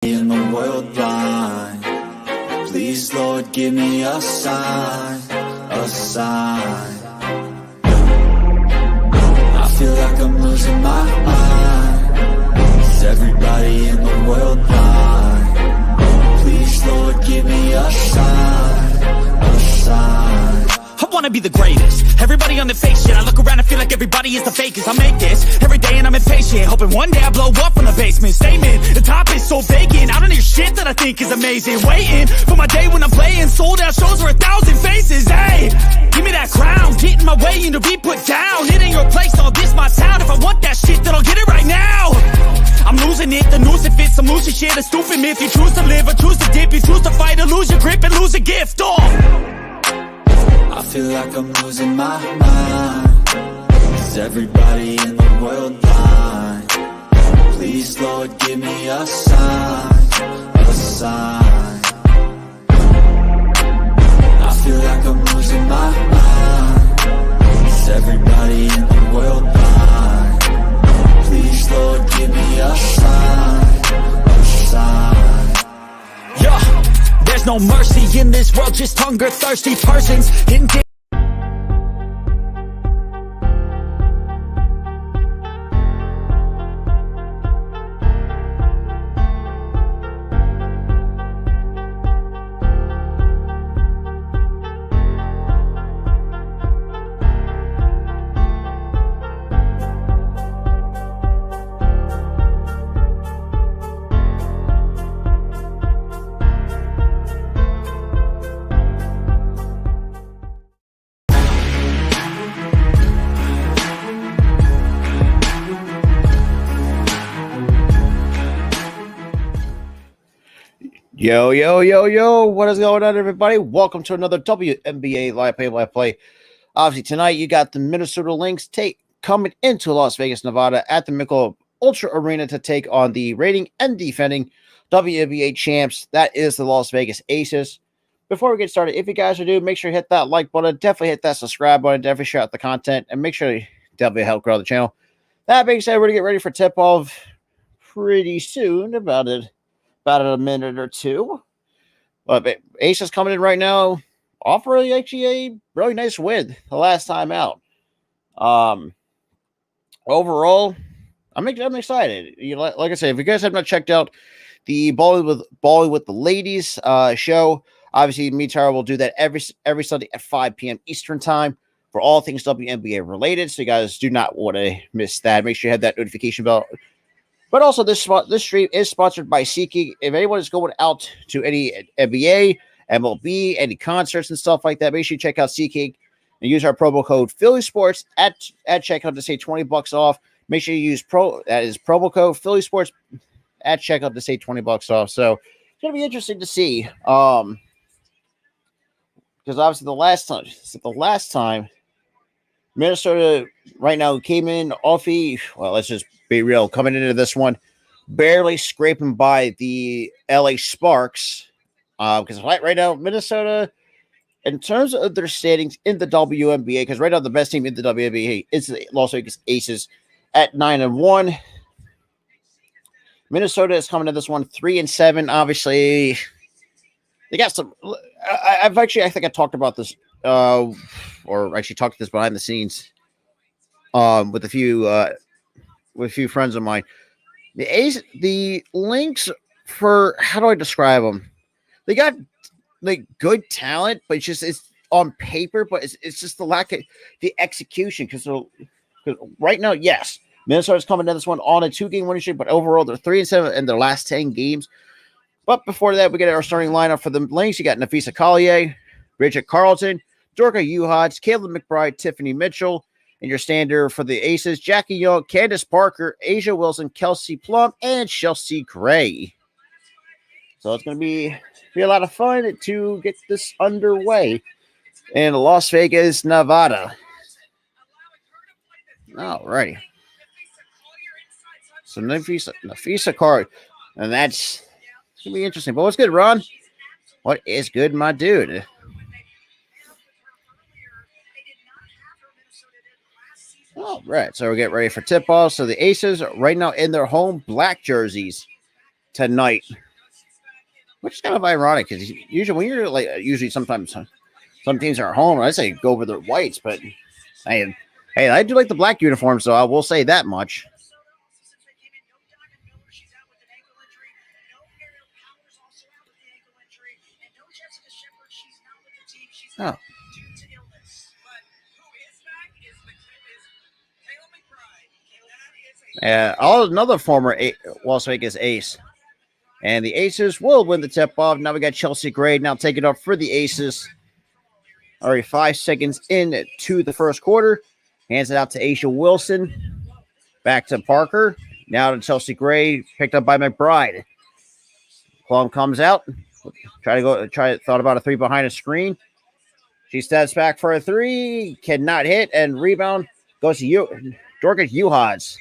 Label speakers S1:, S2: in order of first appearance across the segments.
S1: In the world blind, please Lord give me a sign, a sign. I feel like I'm losing my mind. Is everybody in the world blind? Please Lord give me a sign, a sign.
S2: I wanna be the greatest. Everybody on the fake shit. I look around and feel like everybody is the fakest. I make this every day and I'm impatient, hoping one day I blow up from the basement. Statement, the top is so vacant. I don't hear shit that I think is amazing. Waiting for my day when I'm playing sold out shows for 1,000 faces. Hey, give me that crown, get in my way and to be put down. It ain't your place, all this my town. If I want that shit, then I'll get it right now. I'm losing it, the noose it fits. I'm losing shit, a stupid myth. You choose to live or choose to dip. You choose to fight or lose your grip and lose a gift.
S1: I feel like I'm losing my mind. Is everybody in the world blind? Please Lord give me a sign, a sign. I feel like I'm losing my mind. Is everybody in the world blind? Please Lord give me a sign, a sign.
S2: Yeah, there's no mercy in this world, just hunger-thirsty persons in
S3: Yo, yo, yo, yo, what is going on, everybody? Welcome to another WNBA Live Play. Obviously, tonight you got the Minnesota Lynx coming into Las Vegas, Nevada at the Michelob Ultra Arena to take on the reigning and defending WNBA champs. That is the Las Vegas Aces. Before we get started, if you guys are new, make sure you hit that like button, definitely hit that subscribe button, definitely share out the content, and make sure you definitely help grow the channel. That being said, we're going to get ready for tip-off pretty soon, about a minute or two. But Aces coming in right now, offering actually a really nice win the last time out. Overall, I'm excited. You know, like I said, if you guys have not checked out the Balling with the Ladies show, obviously me and Tara will do that every Sunday at 5 p.m. Eastern time for all things WNBA related. So you guys do not want to miss that. Make sure you have that notification bell. But also, this stream is sponsored by SeatGeek. If anyone is going out to any NBA, MLB, any concerts and stuff like that, make sure you check out SeatGeek and use our promo code Philly Sports at checkout to save $20 off. Make sure you use promo code Philly Sports at checkout to save $20 off. So it's gonna be interesting to see. Because obviously the last time Minnesota right now came in let's just be real, coming into this one, barely scraping by the LA Sparks. Because right now, Minnesota, in terms of their standings in the WNBA, because right now the best team in the WNBA is the Las Vegas Aces at 9-1. Minnesota is coming to this one 3-7. Obviously, they got some. I think I talked about this, or actually talked this behind the scenes, with a few friends of mine. The Lynx, for how do I describe them? They got like good talent, but it's on paper, but it's just the lack of the execution. Because right now, yes, Minnesota's coming to this one on a 2-game winning streak, but overall they're 3-7 in their last 10 games. But before that, we get our starting lineup for the Lynx. You got Nafisa Collier, Bridget Carlton, Dorka Uhots, Caleb McBride, Tiffany Mitchell. And your standard for the Aces, Jackie Young, Candace Parker, Asia Wilson, Kelsey Plum, and Chelsea Gray. So it's going to be a lot of fun to get this underway in Las Vegas, Nevada. All righty. So Nafisa card. And that's going to be interesting. But what's good, Ron? What is good, my dude? All right, so we're getting ready for tip-off. So the Aces are right now in their home black jerseys tonight which is kind of ironic because usually when you're like, usually sometimes some teams are at home, I say go over the whites, but hey, I do like the black uniforms, so I will say that much. Oh. Another former Las Vegas ace. And the Aces will win the tip-off. Now we got Chelsea Gray now taking up for the Aces. Already 5 seconds into the first quarter. Hands it out to Aisha Wilson. Back to Parker. Now to Chelsea Gray, picked up by McBride. Plum comes out. Thought about a three behind a screen. She steps back for a three. Cannot hit. And rebound goes to Dorcas Uhods.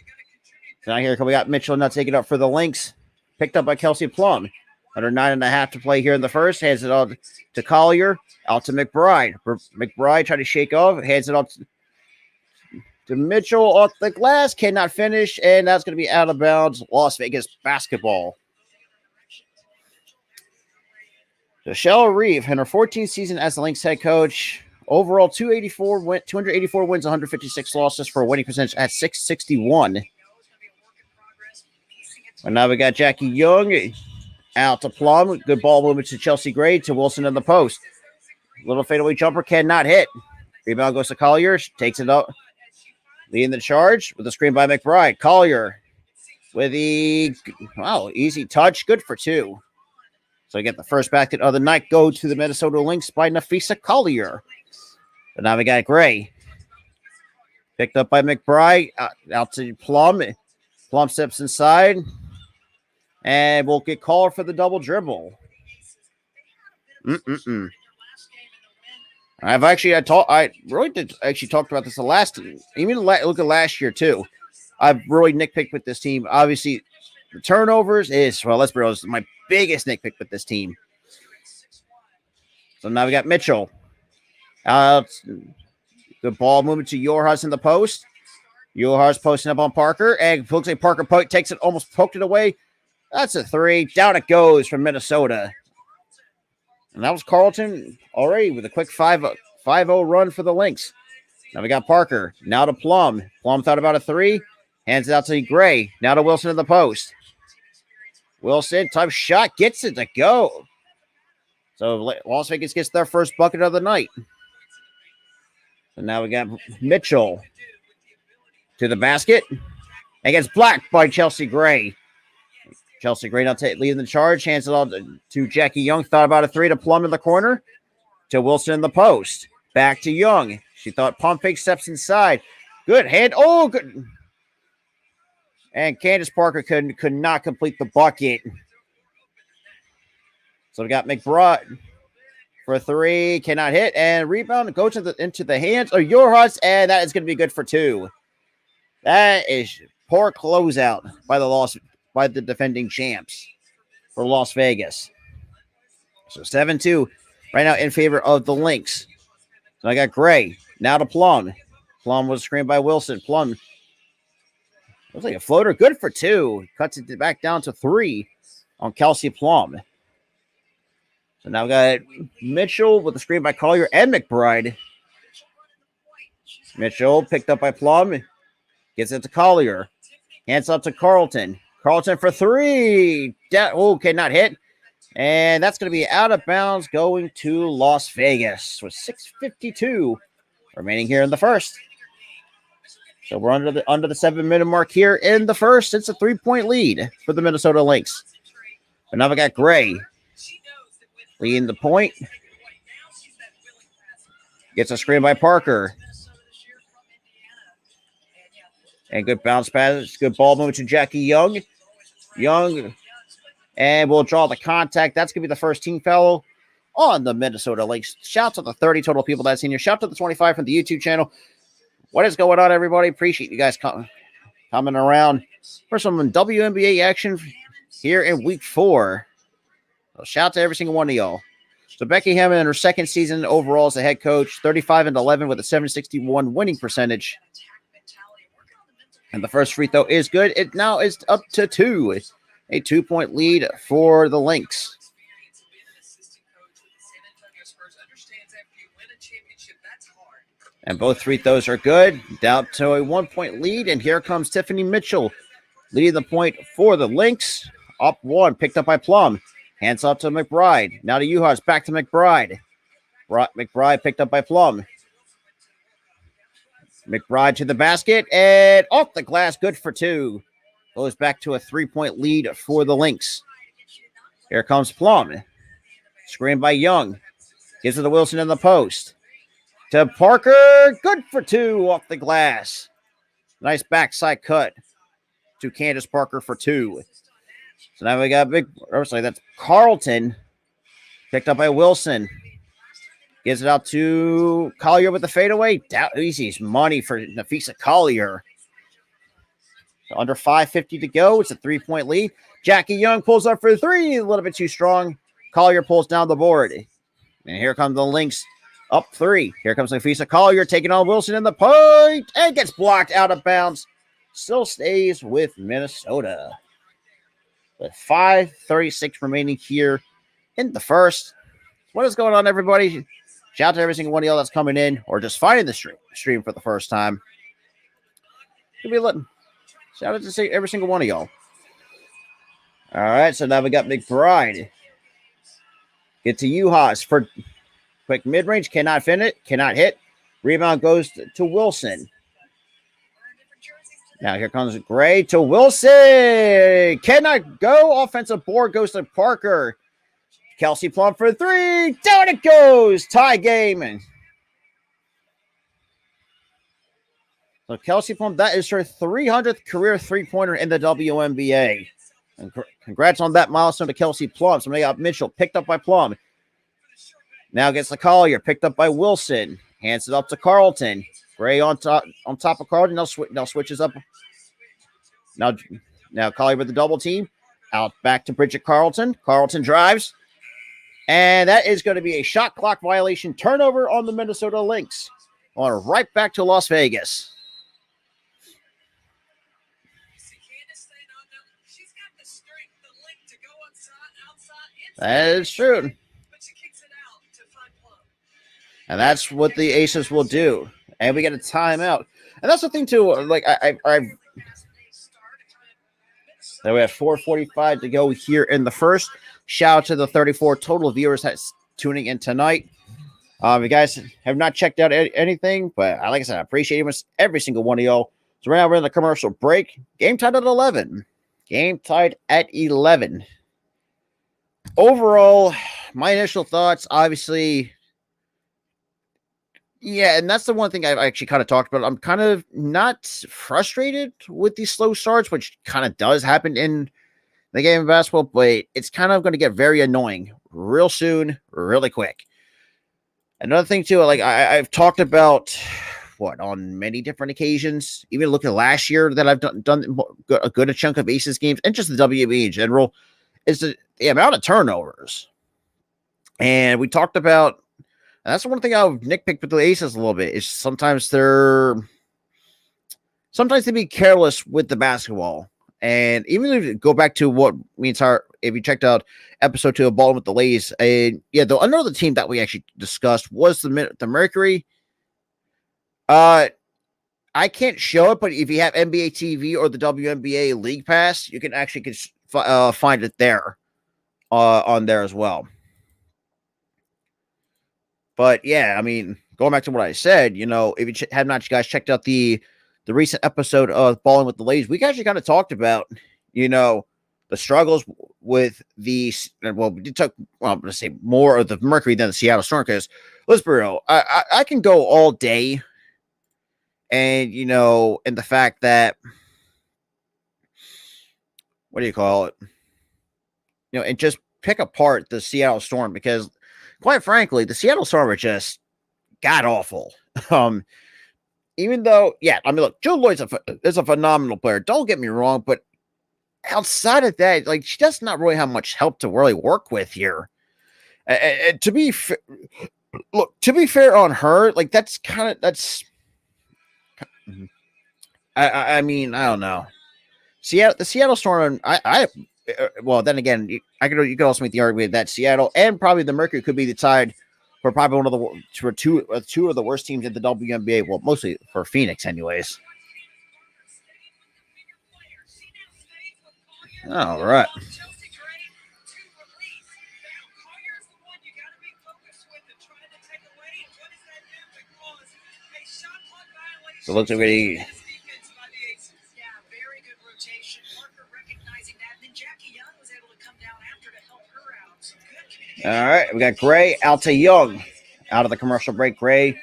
S3: So now here we got Mitchell now taking up for the Lynx. Picked up by Kelsey Plum. Under 9.5 to play here in the first. Hands it off to Collier. Out to McBride. McBride trying to shake off. Hands it off to Mitchell off the glass. Cannot finish. And that's going to be out of bounds. Las Vegas basketball. So Shell Reeve in her 14th season as the Lynx head coach. Overall 284 wins, 156 losses for a winning percentage at 661. And now we got Jackie Young out to Plum. Good ball movement to Chelsea Gray to Wilson in the post. Little fadeaway jumper cannot hit. Rebound goes to Collier. Takes it up. Leading the charge with a screen by McBride. Collier with the easy touch. Good for two. So get the first basket of the night. Go to the Minnesota Lynx by Nafisa Collier. But now we got Gray. Picked up by McBride. Out to Plum. Plum steps inside. And we'll get called for the double dribble. I really did actually talk about this look at last year too. I've really nitpicked with this team. Obviously, the turnovers is, let's be honest, my biggest nitpick with this team. So now we got Mitchell. The ball moving to Yorhas in the post. Yorhas posting up on Parker. And looks like Parker takes it, almost poked it away. That's a three. Down it goes from Minnesota. And that was Carlton already with a quick 5-0 run for the Lynx. Now we got Parker. Now to Plum. Plum thought about a three. Hands it out to Gray. Now to Wilson in the post. Wilson, tough shot. Gets it to go. So Las Vegas gets their first bucket of the night. And now we got Mitchell to the basket. And gets blocked by Chelsea Gray. Chelsea Gray now leading the charge. Hands it off to Jackie Young. Thought about a three to Plum in the corner. To Wilson in the post. Back to Young. She thought pump fake, steps inside. Good hand. Oh, good. And Candace Parker could not complete the bucket. So we got McBride for a three. Cannot hit. And rebound goes into the hands of Yorhas. And that is going to be good for two. That is poor closeout by the defending champs for Las Vegas. So 7-2 right now in favor of the Lynx. So I got Gray. Now to Plum. Plum was screened by Wilson. Plum looks like a floater. Good for two. Cuts it back down to three on Kelsey Plum. So now we got Mitchell with the screen by Collier and McBride. Mitchell picked up by Plum. Gets it to Collier. Hands up to Carlton. Carlton for three. Cannot hit. And that's going to be out of bounds going to Las Vegas with 6:52 remaining here in the first. So we're under the 7-minute mark here in the first. It's a 3-point lead for the Minnesota Lynx. But now we got Gray leading the point. Gets a screen by Parker. And good bounce pass. Good ball movement to Jackie Young. And we'll draw the contact. That's going to be the first team foul on the Minnesota Lynx. Shout to the 30 total people that's in here. Shout to the 25 from the YouTube channel. What is going on, everybody? Appreciate you guys coming around for some WNBA action here in week 4. So shout to every single one of y'all. So Becky Hammond in her second season overall as a head coach, 35-11 with a 761 winning percentage. And the first free throw is good. It now is up to 2. A 2-point lead for the Lynx. And both free throws are good. Down to a 1-point lead. And here comes Tiffany Mitchell leading the point for the Lynx. Up one, picked up by Plum. Hands up to McBride. Now to Uhas, back to McBride. McBride picked up by Plum. McBride to the basket and off the glass, good for two. Goes back to a 3-point lead for the Lynx. Here comes Plum. Screen by Young. Gives it to Wilson in the post. To Parker, good for two off the glass. Nice backside cut to Candace Parker for two. So now we got that's Carlton. Picked up by Wilson. Gives it out to Collier with the fadeaway. Easy money for Nafisa Collier. So under 5:50 to go. It's a 3-point lead. Jackie Young pulls up for three. A little bit too strong. Collier pulls down the board. And here comes the Lynx up three. Here comes Nafisa Collier taking on Wilson in the point. And gets blocked out of bounds. Still stays with Minnesota. With 5:36 remaining here in the first. What is going on, everybody? Shout out to every single one of y'all that's coming in or just finding the stream for the first time. Shout out to every single one of y'all. All right, so now we got McBride. Get to Uhas for quick mid-range. Cannot hit. Rebound goes to Wilson. Now here comes Gray to Wilson. Cannot go. Offensive board goes to Parker. Kelsey Plum for three. Down it goes. Tie game. So Kelsey Plum, that is her 300th career three-pointer in the WNBA. And congrats on that milestone to Kelsey Plum. Somebody got Mitchell picked up by Plum. Now gets the Collier picked up by Wilson. Hands it up to Carlton. Gray on top of Carlton. Now switches up. Now Collier with the double team. Out back to Bridget Carlton. Carlton drives. And that is going to be a shot clock violation. Turnover on the Minnesota Lynx. On right back to Las Vegas. That is true. And that's what the Aces will do. And we get a timeout. And that's the thing, too. Like, so we have 4:45 to go here in the first. Shout out to the 34 total viewers that's tuning in tonight. If you guys have not checked out anything, but like I said, I appreciate every single one of y'all. So right now we're in the commercial break. Game tied at 11. Overall, my initial thoughts, obviously, yeah, and that's the one thing I've actually kind of talked about. I'm kind of not frustrated with these slow starts, which kind of does happen in the game of basketball, but it's kind of going to get very annoying real soon, really quick. Another thing, too, like I've talked about, on many different occasions, even looking at last year that I've done a good chunk of Aces games, and just the WNBA in general, is the amount of turnovers. And we talked about, and that's the one thing I've nitpicked with the Aces a little bit, is sometimes they be careless with the basketball. And even if you go back to what if you checked out episode 2 of Balling with the Ladies, another team that we actually discussed was the Mercury. I can't show it, but if you have NBA TV or the WNBA League Pass, you can actually find it there on there as well. But yeah, I mean, going back to what I said, if you have not you guys checked out the recent episode of Balling with the Ladies, we actually kind of talked about, the struggles with we took, let's say more of the Mercury than the Seattle Storm, because let's be real, I can go all day and, and the fact that, what do you call it? And just pick apart the Seattle Storm, because quite frankly, the Seattle Storm are just god awful. Even though, look, Joe Lloyd is a phenomenal player. Don't get me wrong, but outside of that, like, she does not really have much help to really work with here. And to be fair on her, like, I mean, I don't know. The Seattle Storm, then again, you could also make the argument that Seattle and probably the Mercury could be tied for probably one of the two of the worst teams in the WNBA. Well, mostly for Phoenix, anyways. All right. So it looks like we. All right, we got Gray out to Young. Out of the commercial break, Gray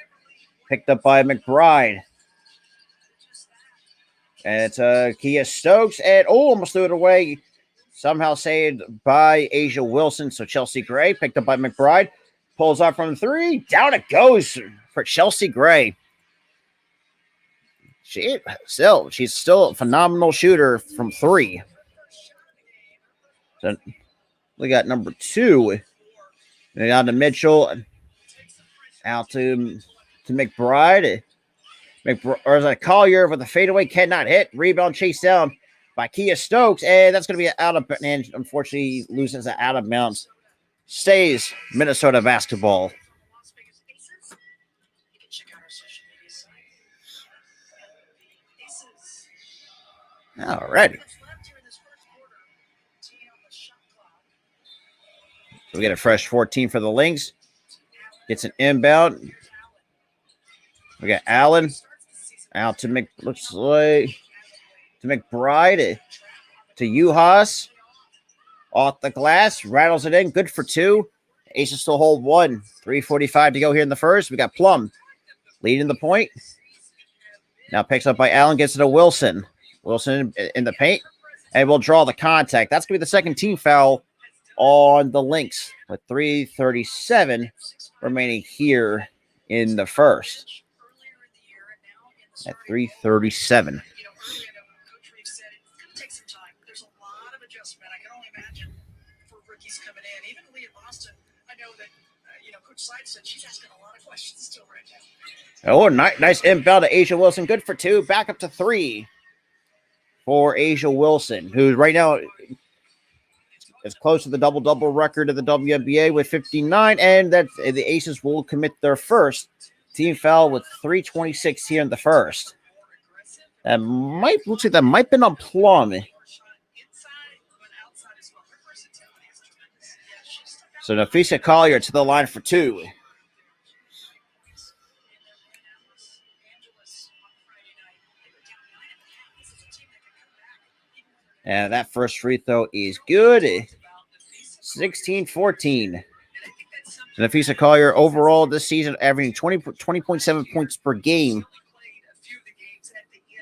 S3: picked up by McBride. And it's Kia Stokes. And almost threw it away. Somehow saved by Asia Wilson. So Chelsea Gray picked up by McBride. Pulls up from three. Down it goes for Chelsea Gray. She's still a phenomenal shooter from three. So we got number two. And out to Mitchell. Out to McBride. Or is that Collier with a fadeaway? Cannot hit. Rebound chased down by Kia Stokes. And that's going to be out of, and unfortunately loses that out of bounds. Stays Minnesota basketball. All righty. So we get a fresh 14 for the Lynx. Gets an inbound. We got Allen out to McBride to Uhas. Off the glass, rattles it in. Good for two. Aces still hold one. 3:45 to go here in the first. We got Plum leading the point. Now picks up by Allen, gets it to Wilson. Wilson in the paint, and we'll draw the contact. That's going to be the second team foul on the Lynx with 3:37 remaining here in the first. At 3:37. Oh, nice inbound to Asia Wilson. Good for two. Back up to three for Asia Wilson, who's right now is close to the double-double record of the WNBA with 59, and that the Aces will commit their first team foul with 3:26 here in the first. Looks like that might have been on Plum. So Nafisa Collier to the line for two. And that first free throw is good. 16-14. So Nafisa Collier overall this season averaging 20.7 points per game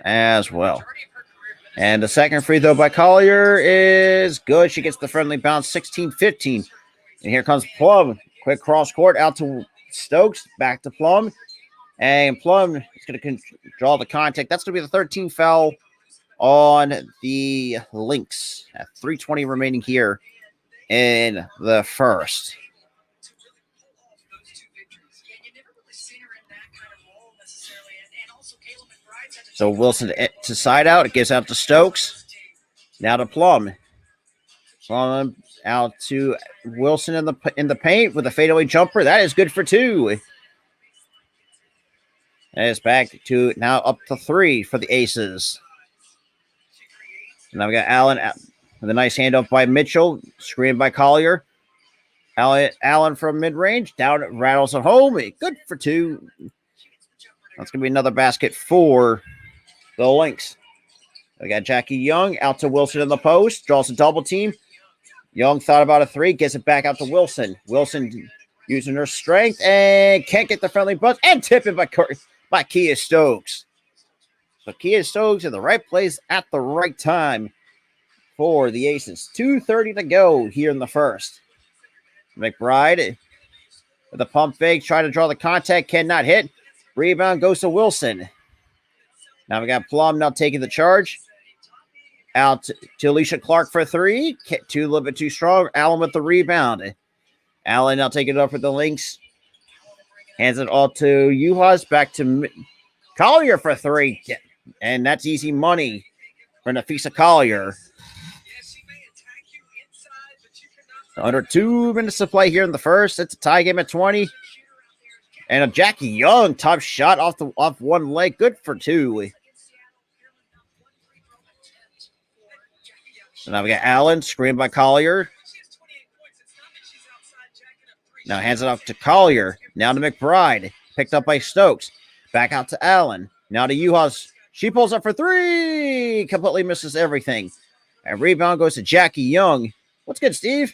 S3: as well. And the second free throw by Collier is good. She gets the friendly bounce, 16-15. And here comes Plum. Quick cross court out to Stokes. Back to Plum. And Plum is going to draw the contact. That's going to be the 13th foul on the Lynx at 3:20 remaining here in the first. So Wilson to side out. It gives out to Stokes. Now to Plum. Plum out to Wilson in the paint with a fadeaway jumper. That is good for two. And it's back to now up to three for the Aces. Now we got Allen with a nice handoff by Mitchell. Screened by Collier. Allen from mid-range. Down, rattles it home. Good for two. That's going to be another basket for the Lynx. We got Jackie Young out to Wilson in the post. Draws a double team. Young thought about a three. Gets it back out to Wilson. Wilson using her strength and can't get the friendly buzz. And tipping by Kia Stokes. So Kia Stokes in the right place at the right time for the Aces. 2:30 to go here in the first. McBride with a pump fake, trying to draw the contact, cannot hit. Rebound goes to Wilson. Now we got Plum now taking the charge. Out to Alicia Clark for three. A little bit too strong. Allen with the rebound. Allen now taking it up for the Lynx. Hands it all to Uhas. Back to Collier for three. And that's easy money for Nafisa Collier. Under 2 minutes to play here in the first. It's a tie game at 20. And a Jackie Young top shot off one leg. Good for 2. So now we got Allen, screened by Collier. Now hands it off to Collier. Now to McBride. Picked up by Stokes. Back out to Allen. Now to Uhas. She pulls up for 3. Completely misses everything. And rebound goes to Jackie Young. What's good, Steve?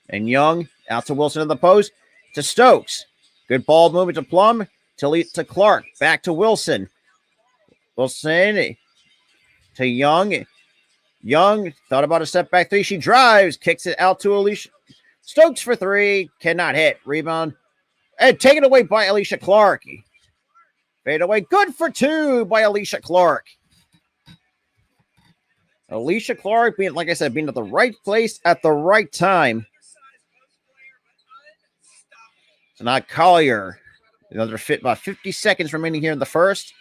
S3: And Young out to Wilson in the post. To Stokes. Good ball movement to Plum. To Clark. Back to Wilson. Wilson to Young. Young thought about a step back 3. She drives. Kicks it out to Alicia. Stokes for 3. Cannot hit. Rebound. And taken away by Alicia Clark. Fade away. Good for 2 by Alicia Clark. Alicia Clark being, like I said, being at the right place at the right time. So not Collier. Another fit, about 50 seconds remaining here in the first.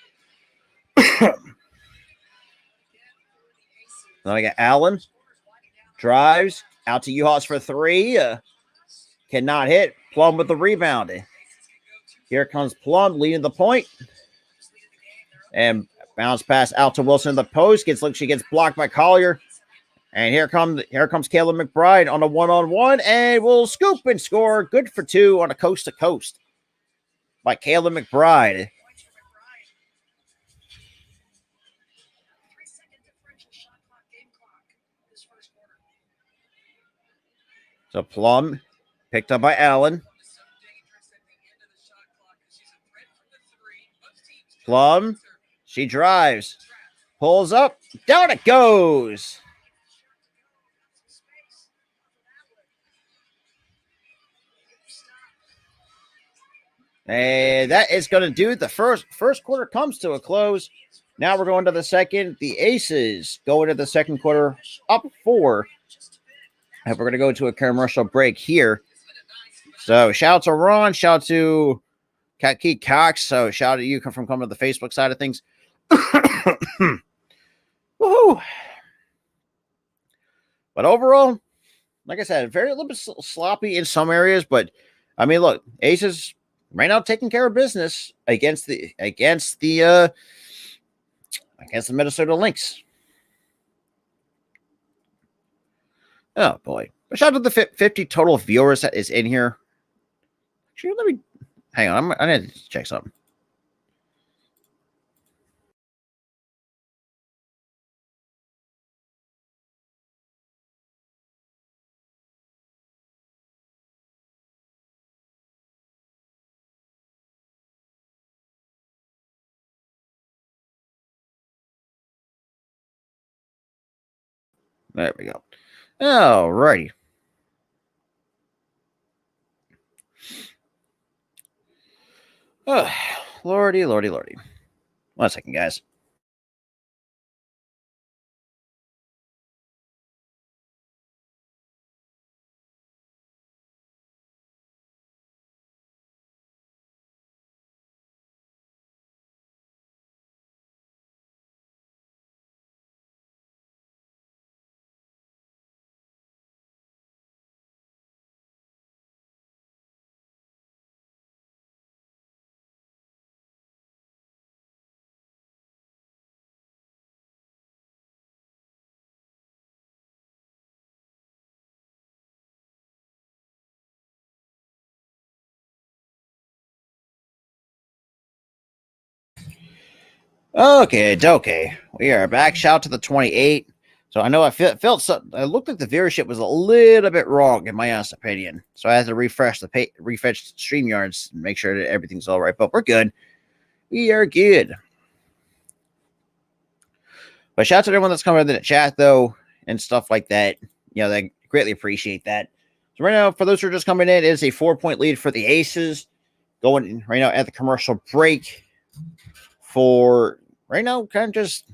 S3: Now I got Allen. Drives out to Uhas for 3. Cannot hit. Plum with the rebound. Here comes Plum leading the point. And bounce pass out to Wilson in the post. She gets blocked by Collier. And here comes Kayla McBride on a 1-on-1. And will scoop and score. Good for 2 on a coast-to-coast by Kayla McBride. So Plum picked up by Allen. Plum, she drives, pulls up, down it goes. And that is going to do the first quarter comes to a close. Now we're going to the second. The Aces go into the second quarter up 4. And we're going to go to a commercial break here. So shout out to Ron, shout out to Keith Cox. So shout out to you from coming to the Facebook side of things. Woohoo! But overall, like I said, a little bit sloppy in some areas. But I mean, look, Aces right now taking care of business against the Minnesota Lynx. Oh boy! But shout out to the 50 total viewers that is in here. Actually, let me hang on. I need to check something. There we go. All righty. Oh, lordy. 1 second, guys. Okay. We are back. Shout out to the 28. So I know it looked like the viewership was a little bit wrong in my honest opinion. So I had to refresh StreamYards and make sure that everything's all right. But we're good. We are good. But shout out to everyone that's coming in the chat though and stuff like that. You know, they greatly appreciate that. So right now, for those who are just coming in, it is a 4-point lead for the Aces. Going right now at the commercial break for right now, kind of just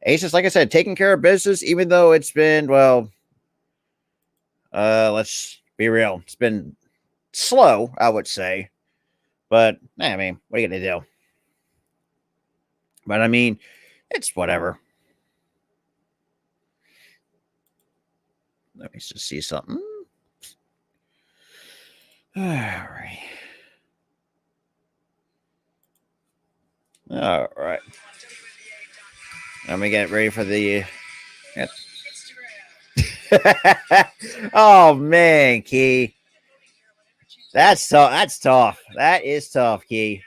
S3: Aces, like I said, taking care of business, even though it's been, well, let's be real. It's been slow, I would say. But, I mean, what are you going to do? But, I mean, it's whatever. Let me just see something. All right. All right. Let me get ready for the. Oh man, Key. That's tough. That's tough. That is tough, Key.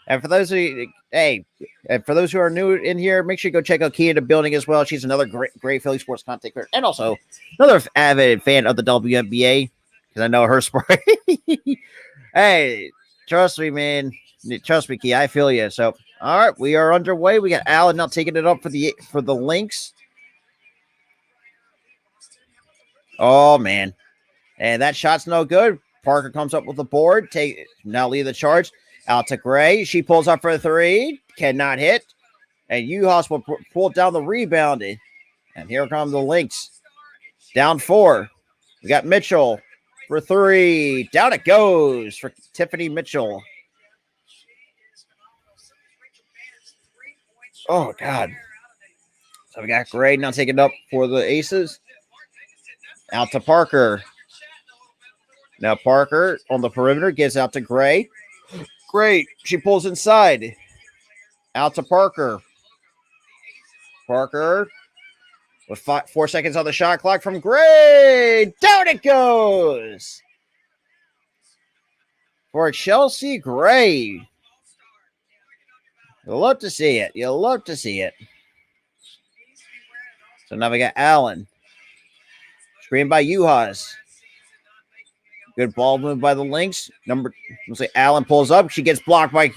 S3: And for those of you, hey, and for those who are new in here, make sure you go check out Key in the building as well. She's another great Philly sports content creator, and also another avid fan of the WNBA because I know her sport. Hey, trust me, man. Trust me, Key. I feel you. So, all right, we are underway. We got Alan now taking it up for the Lynx. Oh man, and that shot's no good. Parker comes up with the board. Now lead the charge. Out to Gray. She pulls up for a three. Cannot hit. And Uhas will pull down the rebound. And here come the Lynx. Down 4. We got Mitchell for 3. Down it goes for Tiffany Mitchell. Oh, God. So we got Gray now taking it up for the Aces. Out to Parker. Now Parker on the perimeter gives out to Gray. Great. She pulls inside. Out to Parker. Parker with 4 seconds on the shot clock from Gray. Down it goes for Chelsea Gray. You'll love to see it. You'll love to see it. So now we got Allen. Screened by Uhas. Good ball move by the Lynx. Allen pulls up. She gets blocked by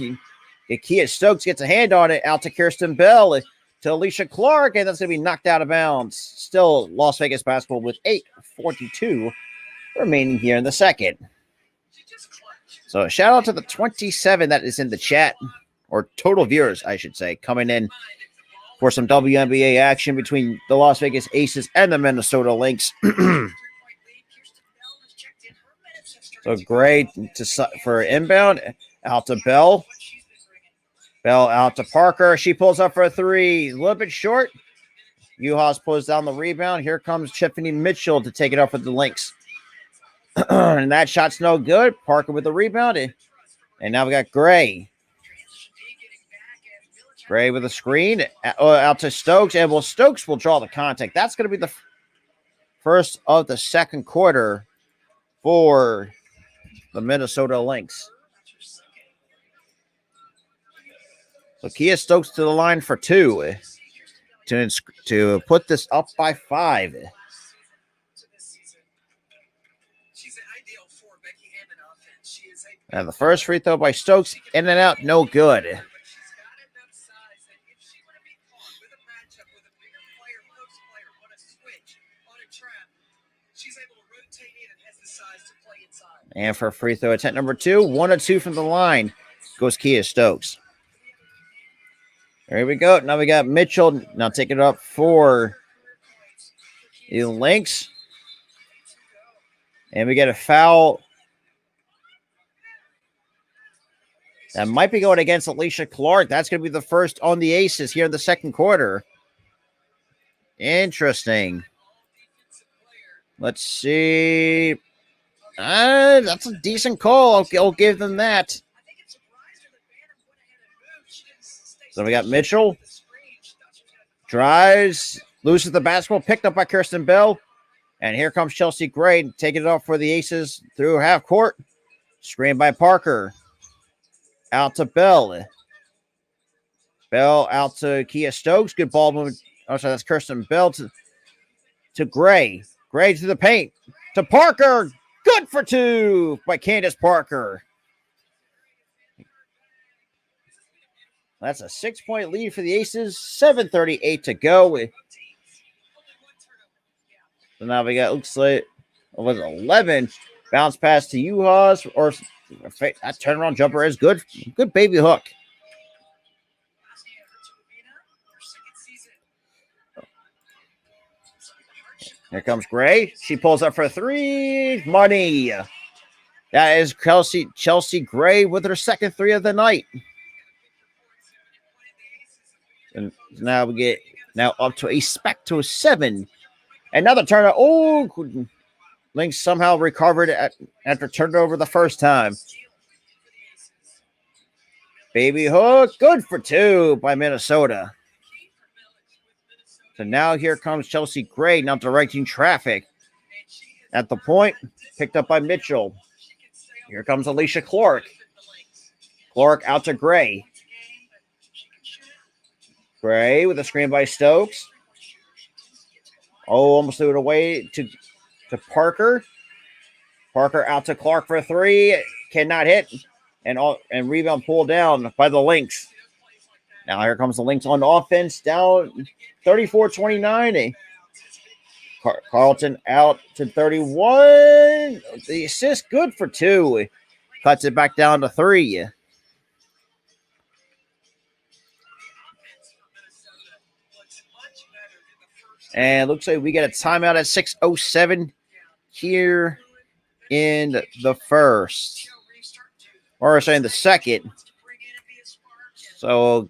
S3: Kia Stokes. Gets a hand on it. Out to Kirsten Bell. To Alicia Clark. And that's going to be knocked out of bounds. Still Las Vegas basketball with 8:42 remaining here in the second. So shout out to the 27 that is in the chat. Or total viewers, I should say. Coming in for some WNBA action between the Las Vegas Aces and the Minnesota Lynx. So great for inbound. Out to Bell. Bell out to Parker. She pulls up for a 3. A little bit short. Uhas pulls down the rebound. Here comes Tiffany Mitchell to take it up for the Lynx. And that shot's no good. Parker with the rebound. And now we got Gray. Gray with a screen. Out to Stokes. And Stokes will draw the contact. That's going to be the first of the second quarter for the Minnesota Lynx. So Kia Stokes to the line for 2 to put this up by 5. And the first free throw by Stokes in and out, no good. And for free throw attempt number 2, 1 of 2 from the line goes Kia Stokes. There we go. Now we got Mitchell. Now take it up for the Lynx. And we get a foul. That might be going against Alicia Clark. That's going to be the first on the Aces here in the second quarter. Interesting. Let's see. That's a decent call. I'll give them that. So we got Mitchell. Drives. Loses the basketball. Picked up by Kirsten Bell. And here comes Chelsea Gray. Taking it off for the Aces through half court. Screened by Parker. Out to Bell. Bell out to Kia Stokes. Good ball movement. Oh, sorry, that's Kirsten Bell to Gray. Gray to the paint. To Parker. Good for 2 by Candace Parker. That's a 6-point lead for the Aces. 7:38 to go. So now we got, looks like, it was 11. Bounce pass to Uhas. Or that turnaround jumper is good. Good baby hook. Here comes Gray. She pulls up for 3. Money. That is Chelsea Gray with her second 3 of the night. And now we get up to a spectacular 7. Another turnover. Oh, Lynx somehow recovered after turning over the first time. Baby hook, good for 2 by Minnesota. So now here comes Chelsea Gray, now directing traffic. At the point, picked up by Mitchell. Here comes Alicia Clark. Clark out to Gray. Gray with a screen by Stokes. Oh, almost threw it away to Parker. Parker out to Clark for 3. Cannot hit. And rebound pulled down by the Lynx. Now here comes the Lynx on offense. Down 34-29. Carlton out to 31. The assist good for 2. Cuts it back down to 3. And looks like we get a timeout at 6:07 here in the first. Or sorry, in the second. So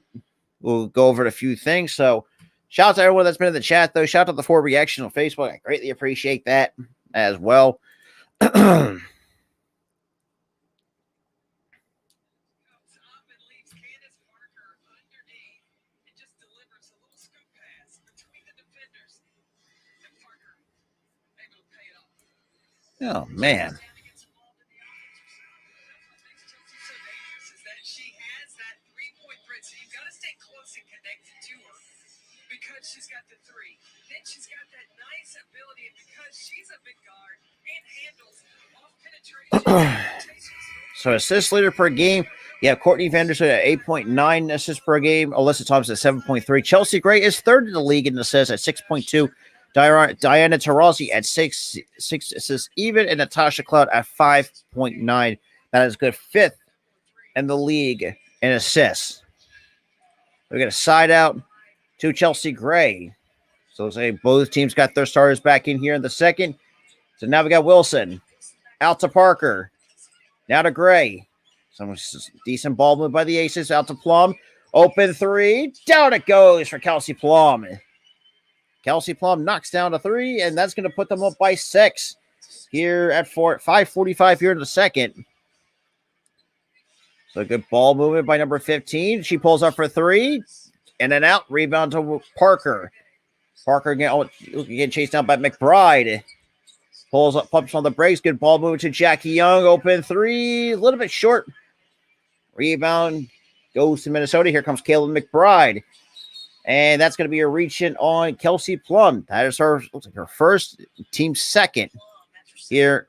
S3: we'll go over a few things. So shout out to everyone that's been in the chat, though. Shout out to the 4 reaction on Facebook. I greatly appreciate that as well. Oh, man.
S4: Because she's got the 3. Then she's got that nice ability, and because she's a big guard and handles off penetration.
S3: So assist leader per game. Yeah, Courtney Vanderson at 8.9 assists per game. Alyssa Thompson at 7.3. Chelsea Gray is third in the league in assists at 6.2. Diana Taurasi at 6 assists even, and Natasha Cloud at 5.9. That is good 5th in the league in assists. We got a side out to Chelsea Gray. So say both teams got their starters back in here in the second. So now we got Wilson out to Parker. Now to Gray. Some decent ball move by the Aces. Out to Plum. Open 3. Down it goes for Kelsey Plum. Kelsey Plum knocks down a 3, and that's going to put them up by 6 here at 5:45 here in the second. So good ball movement by number 15. She pulls up for 3. And then out. Rebound to Parker. Parker again chased down by McBride. Pulls up, pumps on the brakes. Good ball movement to Jackie Young. Open 3. A little bit short. Rebound goes to Minnesota. Here comes Caleb McBride. And that's going to be a reach in on Kelsey Plum. That is her, looks like her first, team second here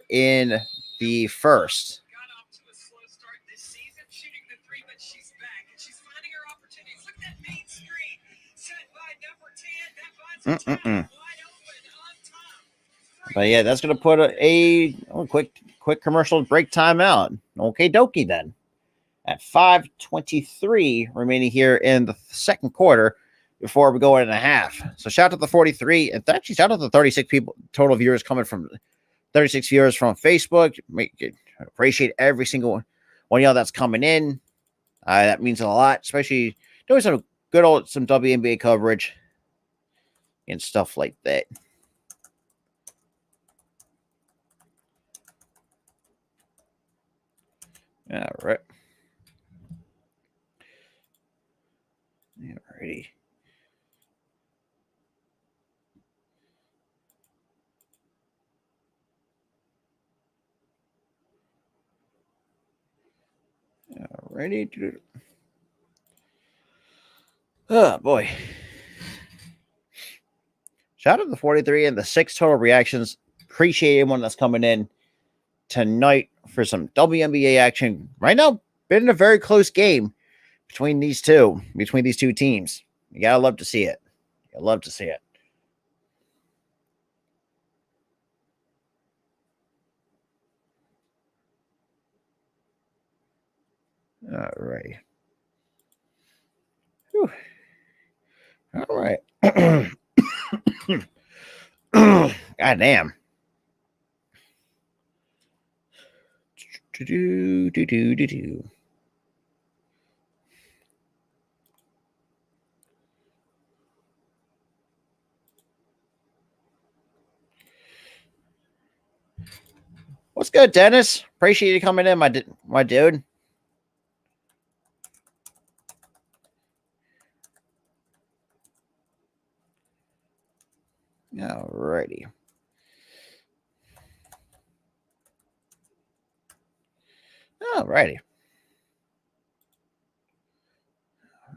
S3: in the first. But yeah, that's going to put a quick commercial break timeout. Okay, dokie then. At 5:23 remaining here in the second quarter before we go in a half. So shout out to the 43, and actually shout out to the 36 people total viewers coming from 36 viewers from Facebook. Appreciate every single one of y'all that's coming in. That means a lot, especially doing some WNBA coverage and stuff like that. All right. Alrighty. Alrighty. Oh boy. Shout out to the 43 and the 6 total reactions. Appreciate everyone that's coming in tonight for some WNBA action. Right now, been a very close game between these two teams. You gotta love to see it. You love to see it. All right. Whew. All right. God damn. Do. good, Dennis? Appreciate you coming in, my dude. Alrighty. Alrighty.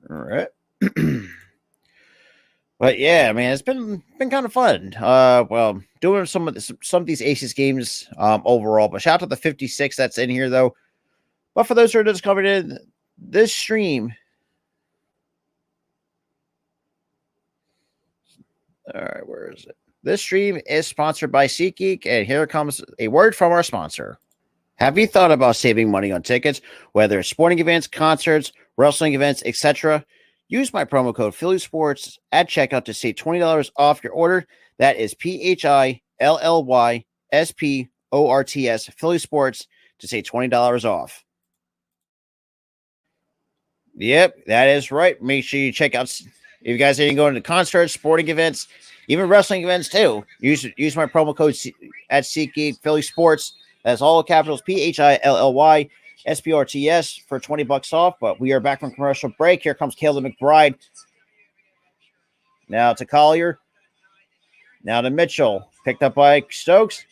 S3: All right. But yeah, man, it's been kind of fun. Well, doing some of these Aces games overall. But shout out to the 56 that's in here though. But for those who are just coming in, this stream. All right, where is it? This stream is sponsored by SeatGeek, and here comes a word from our sponsor. Have you thought about saving money on tickets, whether it's sporting events, concerts, wrestling events, etc.? Use my promo code Philly Sports at checkout to save $20 off your order. That is PHILLYSPORTS, Philly Sports, to save $20 off. Yep, that is right. Make sure you check out. If you guys are going to concerts, sporting events, even wrestling events too, use my promo code at SeatGeek, Philly Sports. That's all capitals PHILLYSPORTS for $20 off. But we are back from commercial break. Here comes Caleb McBride. Now to Collier. Now to Mitchell. Picked up by Stokes.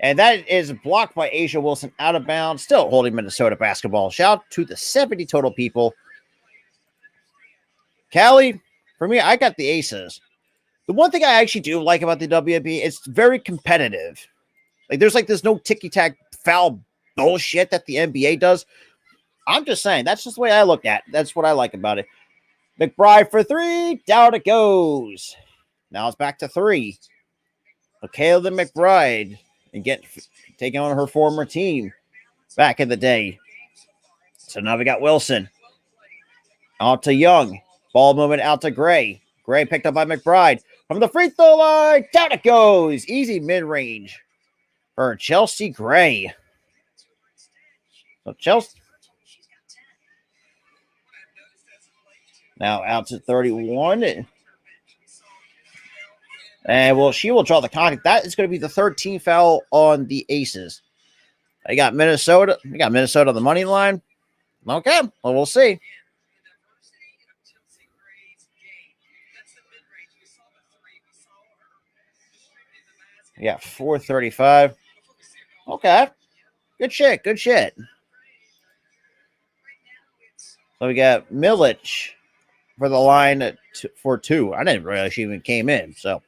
S3: And that is blocked by Asia Wilson out of bounds. Still holding Minnesota basketball. Shout out to the 70 total people. Callie, for me, I got the Aces. The one thing I actually do like about the WNBA, it's very competitive. Like there's no ticky-tack foul bullshit that the NBA does. I'm just saying, that's just the way I look at it. That's what I like about it. McBride for three. Down it goes. Now it's back to three. Michaela McBride and taking on her former team back in the day. So now we got Wilson. Out to Young. Ball movement out to Gray. Gray picked up by McBride. From the free throw line. Down it goes. Easy mid-range for Chelsea Gray. So Chelsea now out to 31. And well, she will draw the contact. That is going to be the third team foul on the Aces. I got Minnesota. We got Minnesota on the money line. Okay, well, we'll see. Yeah, 435. Okay. Good shit. Good shit. So we got Milic for the line for two. I didn't realize she even came in. So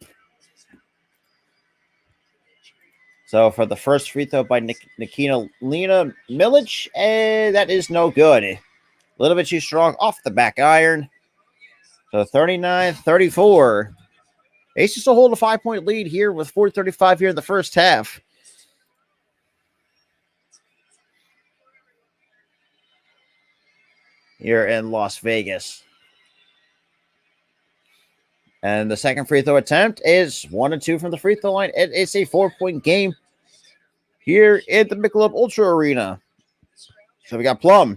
S3: for the first free throw by Nikita Lena Milic, that is no good. A little bit too strong off the back iron. So 39-34. Aces still hold a 5-point lead here with 4:35 here in the first half. Here in Las Vegas. And the second free throw attempt is 1 and 2 from the free throw line. It's a 4-point game here at the Michelob Ultra Arena. So we got Plum.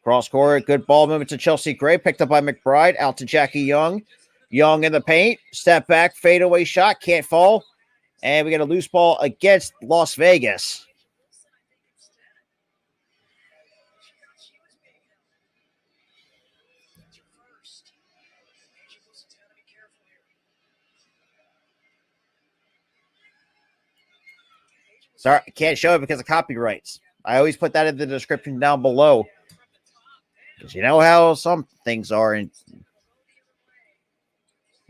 S3: Cross court, good ball movement to Chelsea Gray, picked up by McBride, out to Jackie Young. Young in the paint, step back, fadeaway shot, can't fall. And we get a loose ball against Las Vegas. Sorry, I can't show it because of copyrights. I always put that in the description down below. Because you know how some things are. And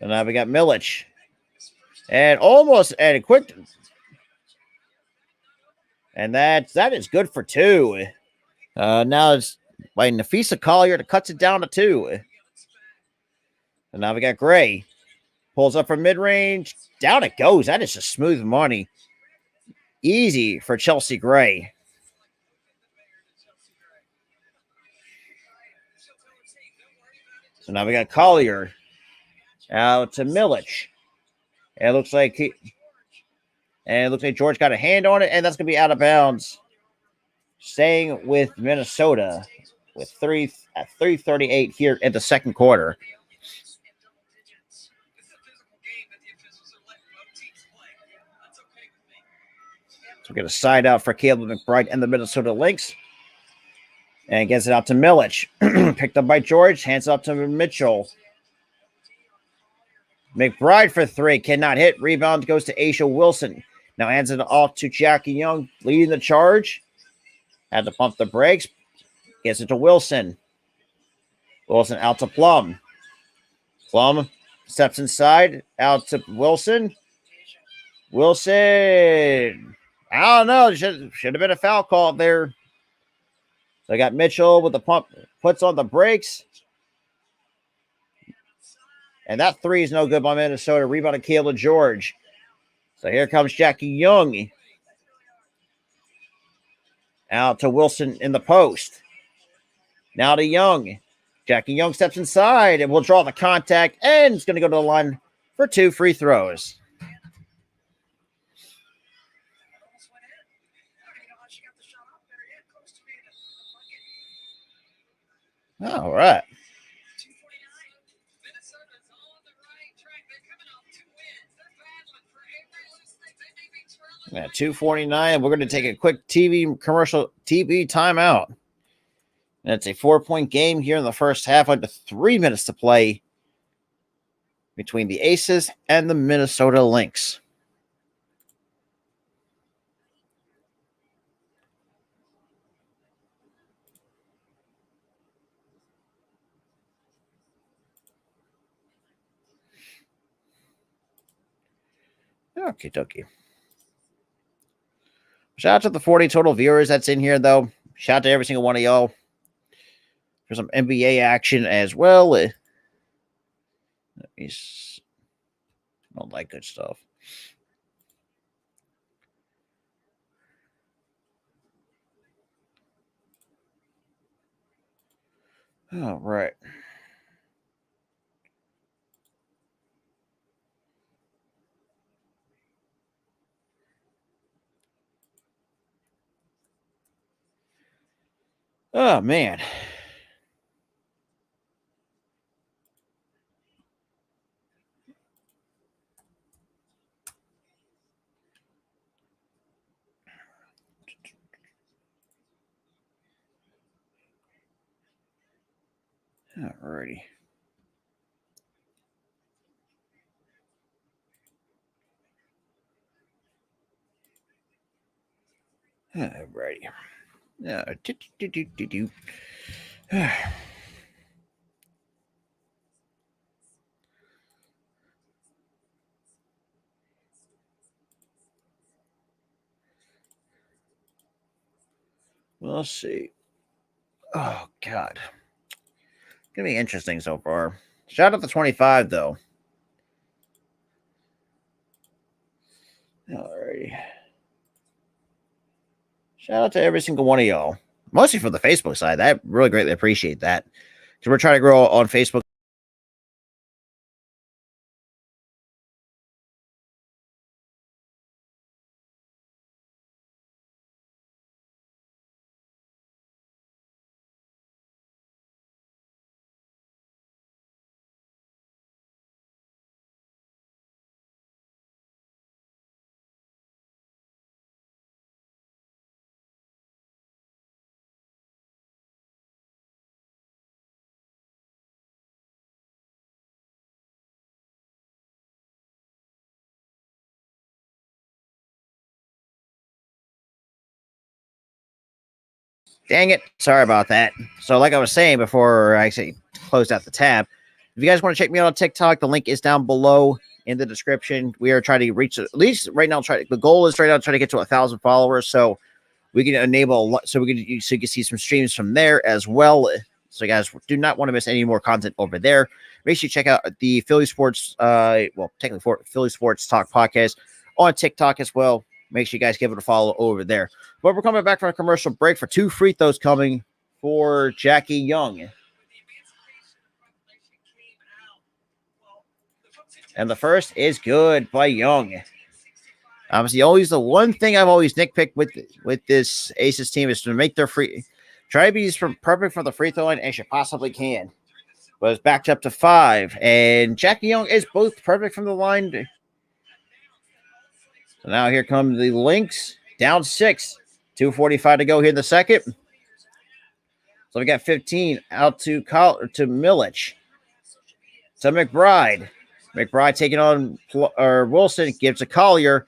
S3: now we got Milic. And almost at a quick. And that is good for two. Now it's by Nafisa Collier to cuts it down to two. And now we got Gray. Pulls up from mid-range. Down it goes. That is just smooth money. Easy for Chelsea Gray. So now we got Collier out to Milic. And it looks like George got a hand on it, and that's gonna be out of bounds. Staying with Minnesota with 3:38 here in the second quarter. So we get a side out for Caleb McBride and the Minnesota Lynx. And gets it out to Milich. Picked up by George. Hands up to Mitchell. McBride for three. Cannot hit. Rebound goes to Aisha Wilson. Now hands it off to Jackie Young. Leading the charge. Had to pump the brakes. Gets it to Wilson. Wilson out to Plum. Plum steps inside. Out to Wilson. Wilson. I don't know. Should have been a foul call there. So I got Mitchell with the pump. Puts on the brakes. And that three is no good by Minnesota. Rebound to Kayla George. So here comes Jackie Young. Out to Wilson in the post. Now to Young. Jackie Young steps inside and will draw the contact. And it's going to go to the line for 2 free throws. All right. At 2:49, we're going to take a quick TV timeout. And it's a 4-point game here in the first half, under 3 minutes to play between the Aces and the Minnesota Lynx. Okie dokie. Shout out to the 40 total viewers that's in here, though. Shout out to every single one of y'all. There's some NBA action as well. All that good stuff. All right. Oh, man. Alrighty. Alrighty. We'll see. Oh, God. Gonna be interesting so far. Shout out to 25, though. Alrighty. Shout out to every single one of y'all. Mostly for the Facebook side. I really greatly appreciate that. Because we're trying to grow on Facebook. Dang it. Sorry about that. So like I was saying before I actually closed out the tab, if you guys want to check me out on TikTok, the link is down below in the description. We are trying to reach, at least right now, the goal is right now try to get to 1,000 followers. So we can enable, so you can see some streams from there as well. So you guys do not want to miss any more content over there. Make sure you check out the Philly Sports, technically Philly Sports Talk podcast on TikTok as well. Make sure you guys give it a follow over there. But we're coming back from a commercial break for 2 free throws coming for Jackie Young. And the first is good by Young. Obviously, always the one thing I've always nitpicked with this Aces team is to make their try to be perfect for the free throw line as you possibly can. But it's backed up to 5. And Jackie Young is both perfect from the line. So now here come the Lynx. Down 6. 2:45 to go here in the second. So we got 15 out to Milich. To McBride. McBride taking on Wilson. Gives to Collier.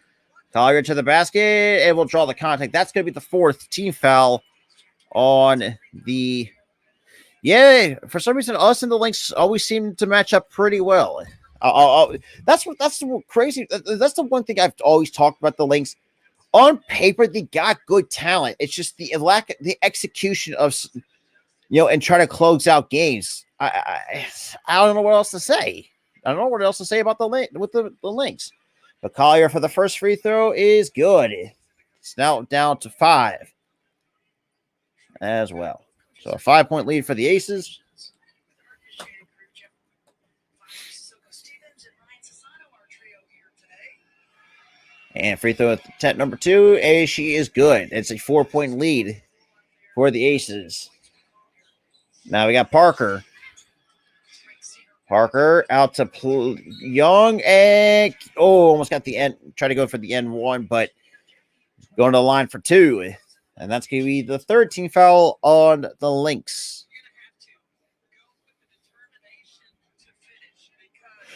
S3: Collier to the basket. And we'll draw the contact. That's going to be the 4th team foul on the... Yeah, for some reason, us and the Lynx always seem to match up pretty well. That's the crazy. That's the one thing I've always talked about the Lynx. On paper, they got good talent. It's just the execution of, and try to close out games. I don't know what else to say. I don't know what else to say about the Lynx. But Collier for the first free throw is good. It's now down to 5 as well. So a 5-point lead for the Aces. And free throw attempt number 2, she is good. It's a 4-point lead for the Aces. Now we got Parker. Parker out to Young and almost got the end. Try to go for the N1, but going to the line for 2. And that's going to be the 3rd team foul on the Lynx.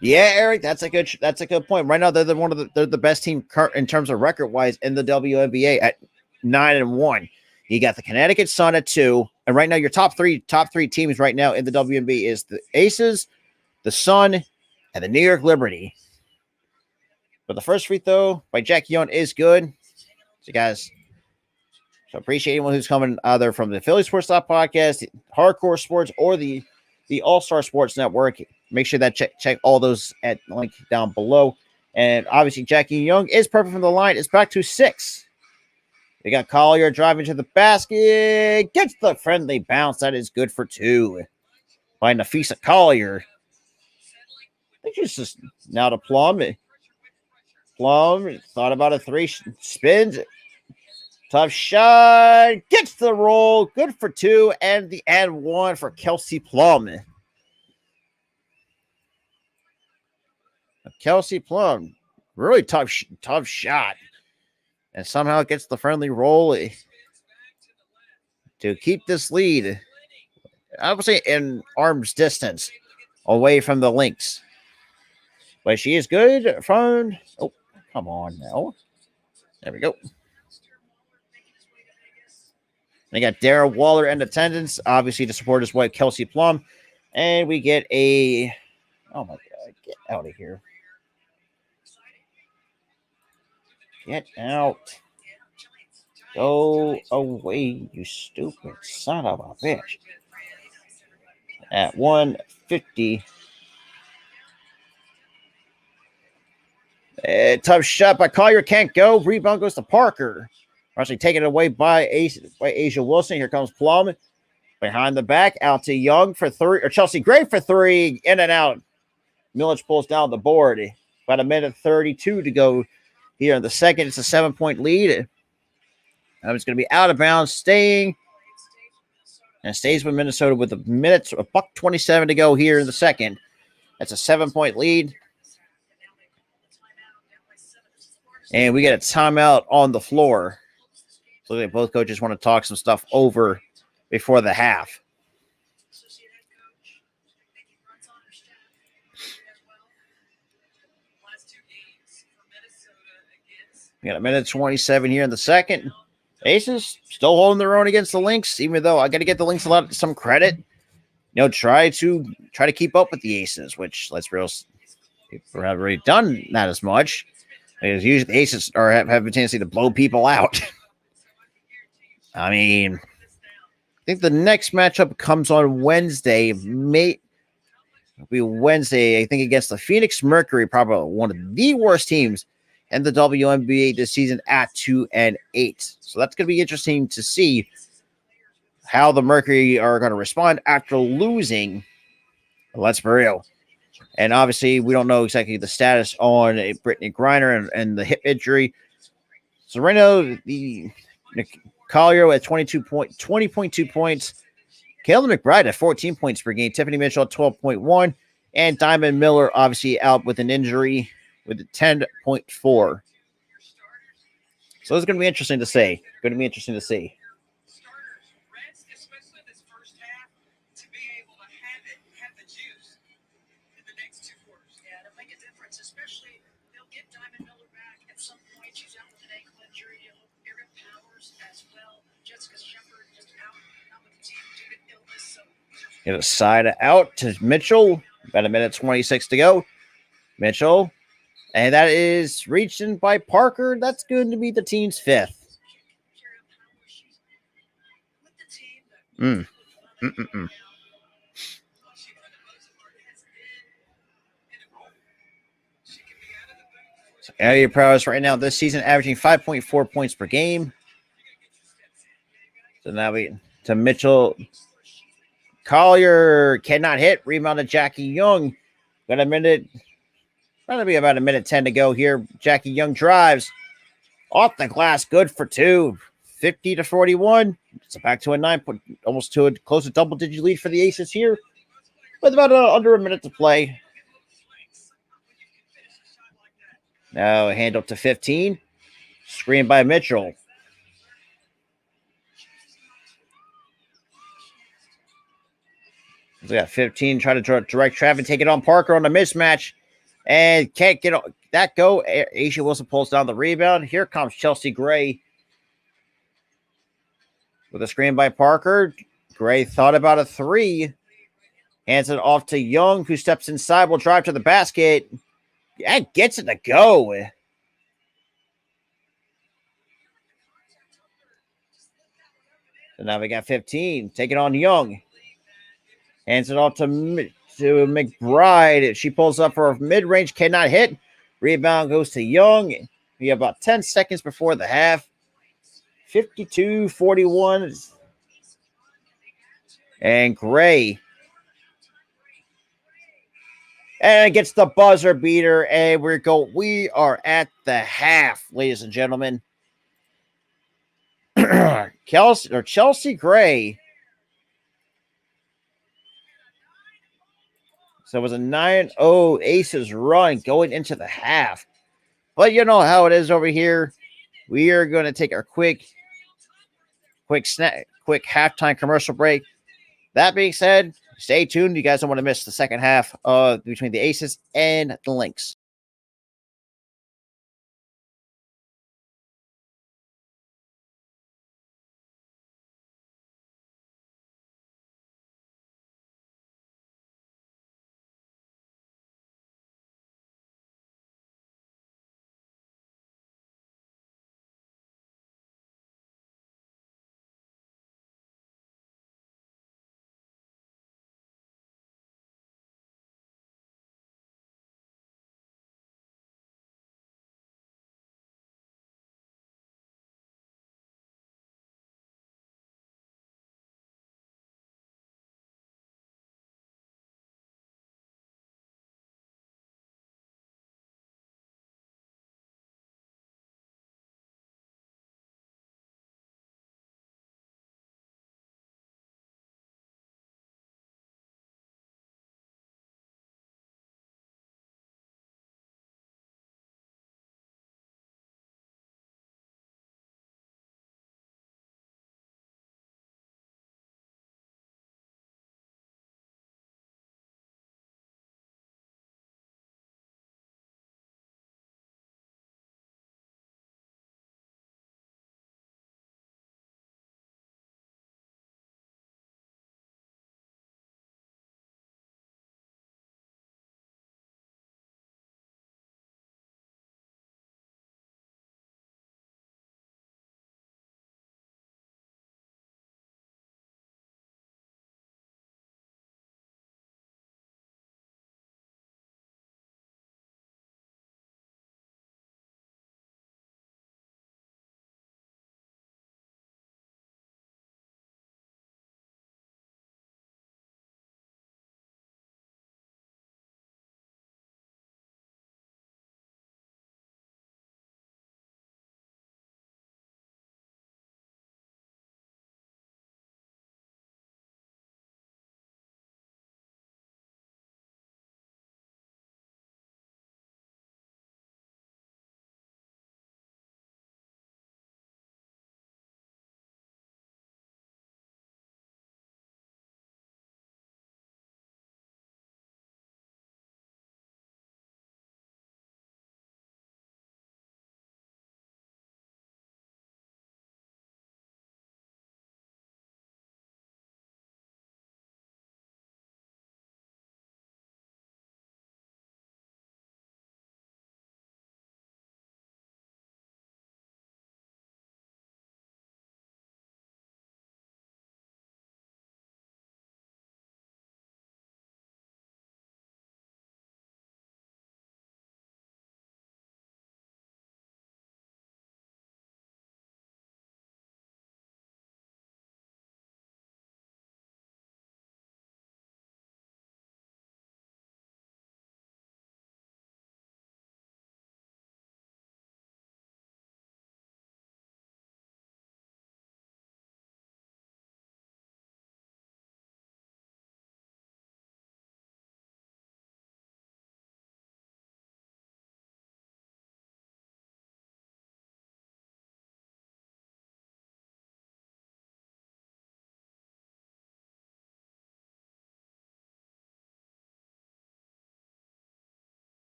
S3: Yeah, Eric, that's a good point. Right now, they're the best team in terms of record wise in the WNBA at 9-1. You got the Connecticut Sun at 2, and right now your top three teams right now in the WNBA is the Aces, the Sun, and the New York Liberty. But the first free throw by Jackie Young is good. So guys. So appreciate anyone who's coming either from the Philly Sports Talk Podcast, Hardcore Sports, or the All-Star Sports Network. Make sure that check all those at the link down below. And obviously, Jackie Young is perfect from the line. It's back to 6. They got Collier driving to the basket. Gets the friendly bounce. That is good for 2 by Nafisa Collier. I think she's just now to Plum. Plum thought about a 3, spins. Tough shot. Gets the roll. Good for 2. And the N1 for Kelsey Plum. Kelsey Plum. Really tough shot. And somehow gets the friendly roll to keep this lead. I would say in arm's distance away from the Lynx. But she is good from... Oh, come on now. There we go. They got Darren Waller in attendance, obviously to support his wife, Kelsey Plum. And we get a... Oh, my God. Get out of here. Get out. Go away, you stupid son of a bitch. At 150. Tough shot by Collier. Can't go. Rebound goes to Parker. Actually taken away by Asia Wilson. Here comes Plum. Behind the back. Out to Young for 3. Or Chelsea Gray for 3. In and out. Milich pulls down the board. About 1:32 to go here in the second. It's a 7-point lead. It's going to be out of bounds. Staying. And stays with Minnesota with a $1:27 to go here in the second. That's a 7-point lead. And we get a timeout on the floor. So like both coaches want to talk some stuff over before the half. We got 1:27 here in the second. Aces still holding their own against the Lynx, even though I got to get the Lynx some credit. Try to keep up with the Aces, which let's be real, people have already done that as much. Because usually the Aces have a tendency to blow people out. I mean, I think the next matchup comes on Wednesday. It'll be Wednesday, I think, against the Phoenix Mercury, probably one of the worst teams in the WNBA this season at 2-8. So that's going to be interesting to see how the Mercury are going to respond after losing. Let's be real. And obviously, we don't know exactly the status on Brittany Griner and the hip injury. So right now, the Collier at 20.2 points. Kayla McBride at 14 points per game. Tiffany Mitchell at 12.1. And Diamond Miller obviously out with an injury with a 10.4. So it's going to be interesting to see. Going to be interesting to see.
S4: starters, Reds, especially this first half, to be able to have the juice in the next 2 quarters.
S5: Yeah, it'll make a difference, especially they'll get Diamond Miller back at some point. She's out with an ankle injury. You know, Aaron Powers as well. Jessica Shepard just out with the team due to illness. So
S3: Get a side out to Mitchell. About a minute 26 to go. Mitchell. And that is reached in by Parker. That's going to be the team's fifth.
S5: Kara Powers, she's with the team. That
S3: Mm.
S4: She, for the most part, has been in a role. She can be out of the booth before the
S3: Aria Prowse right now this season averaging 5.4 points per game. So now we to Mitchell. Collier cannot hit. Rebound to Jackie Young. Got a minute. Going to be about a minute 10 to go here. Jackie Young drives off the glass. Good for two. 50 to 41. It's back to a 9 point, almost to a close to double digit lead for the Aces here. With about under a minute to play. Now a hand up to 15. Screen by Mitchell. We got 15 trying to direct traffic, take it on Parker on a mismatch, and can't get that go. Asia Wilson pulls down the rebound. Here comes Chelsea Gray with a screen by Parker. Gray thought about a three, hands it off to Young, who steps inside, will drive to the basket, and gets it to go. So now we got 15, taking on Young. Hands it off to McBride. She pulls up for a mid-range, cannot hit. Rebound goes to Young. We have about 10 seconds before the half. 52-41. And Gray. And gets the buzzer beater. And we are at the half, ladies and gentlemen. Chelsea Gray. So it was a 9-0 Aces run going into the half. But you know how it is over here. We are going to take our quick halftime commercial break. That being said, stay tuned. You guys don't want to miss the second half between the Aces and the Lynx.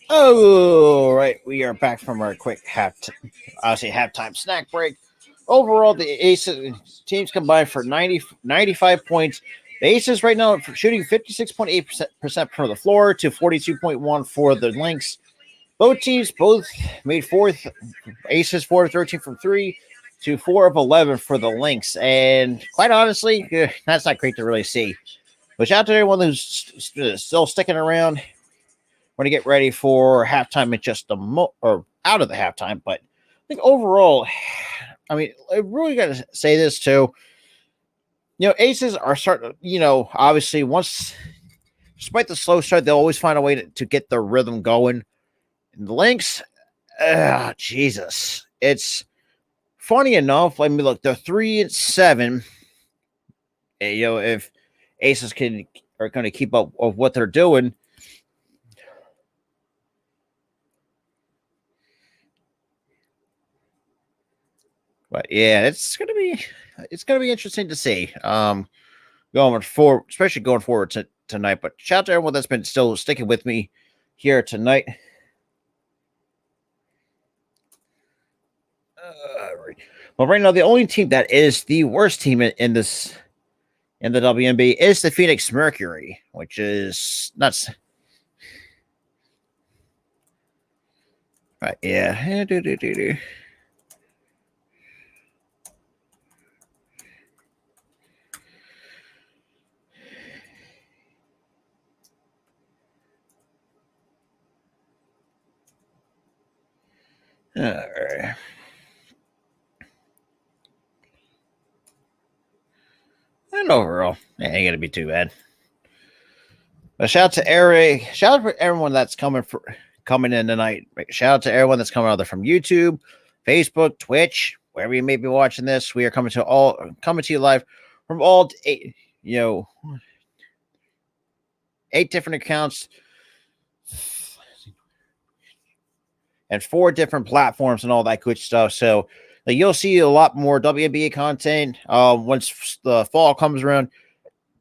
S3: Oh, right. We are back from our quick halftime snack break. Overall, the Aces teams combined for 95 points. The Aces right now are shooting 56.8% from the floor to 42.1 for the Lynx. Both teams both made fourth. Aces 4 of 13 from three to 4 of 11 for the Lynx. And quite honestly, that's not great to really see. But shout out to everyone who's still sticking around. We're going to get ready for halftime in just or out of the halftime. But I think overall, I mean, I really got to say this too. Aces are starting, obviously once, despite the slow start, they'll always find a way to get their rhythm going. And the Lynx, Jesus. It's funny enough. I mean, look, they're 3-7. If Aces are going to keep up of what they're doing. But yeah, it's gonna be interesting to see. Going forward, especially going forward tonight. But shout out to everyone that's been still sticking with me here tonight. Well, right now the only team that is the worst team in the WNBA is the Phoenix Mercury, which is nuts. Right? Yeah. All right. And overall, it ain't gonna be too bad. But shout out to Eric. Shout out to everyone that's coming in tonight. Shout out to everyone that's coming either from YouTube, Facebook, Twitch, wherever you may be watching this. We are coming to you live from all 8 different accounts and 4 different platforms and all that good stuff. So you'll see a lot more WNBA content once the fall comes around.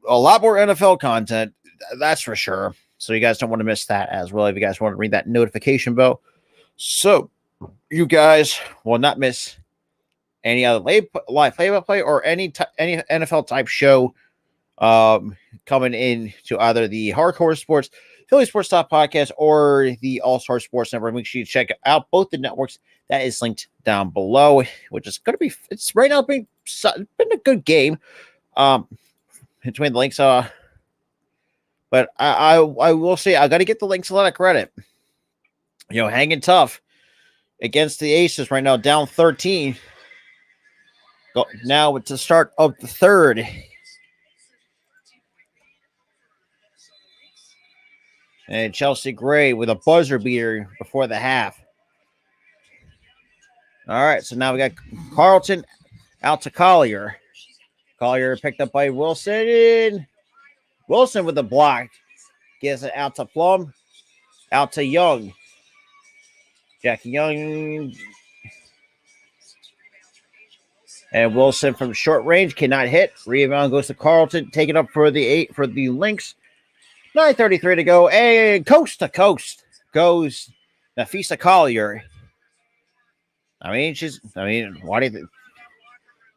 S3: A lot more NFL content, that's for sure. So you guys don't want to miss that as well if you guys want to ring that notification bell. So you guys will not miss any other live play-by-play or any NFL type show coming in to either the Hardcore Sports, Philly Sports Talk Podcast, or the All-Star Sports Network. Make sure you check out both the networks. That is linked down below, which is going to be, it's right now been a good game between the Lynx. But I will say, I got to get the Lynx a lot of credit. Hanging tough against the Aces right now, down 13. Now it's the start of the third. And Chelsea Gray with a buzzer beater before the half. All right, so now we got Carlton out to Collier. Collier picked up by Wilson. Wilson with the block. Gets it out to Plum. Out to Young. Jackie Young. And Wilson from short range cannot hit. Rebound goes to Carlton. Take it up for the Lynx. 9:33 to go. And coast to coast goes Nafisa Collier. Why do you think?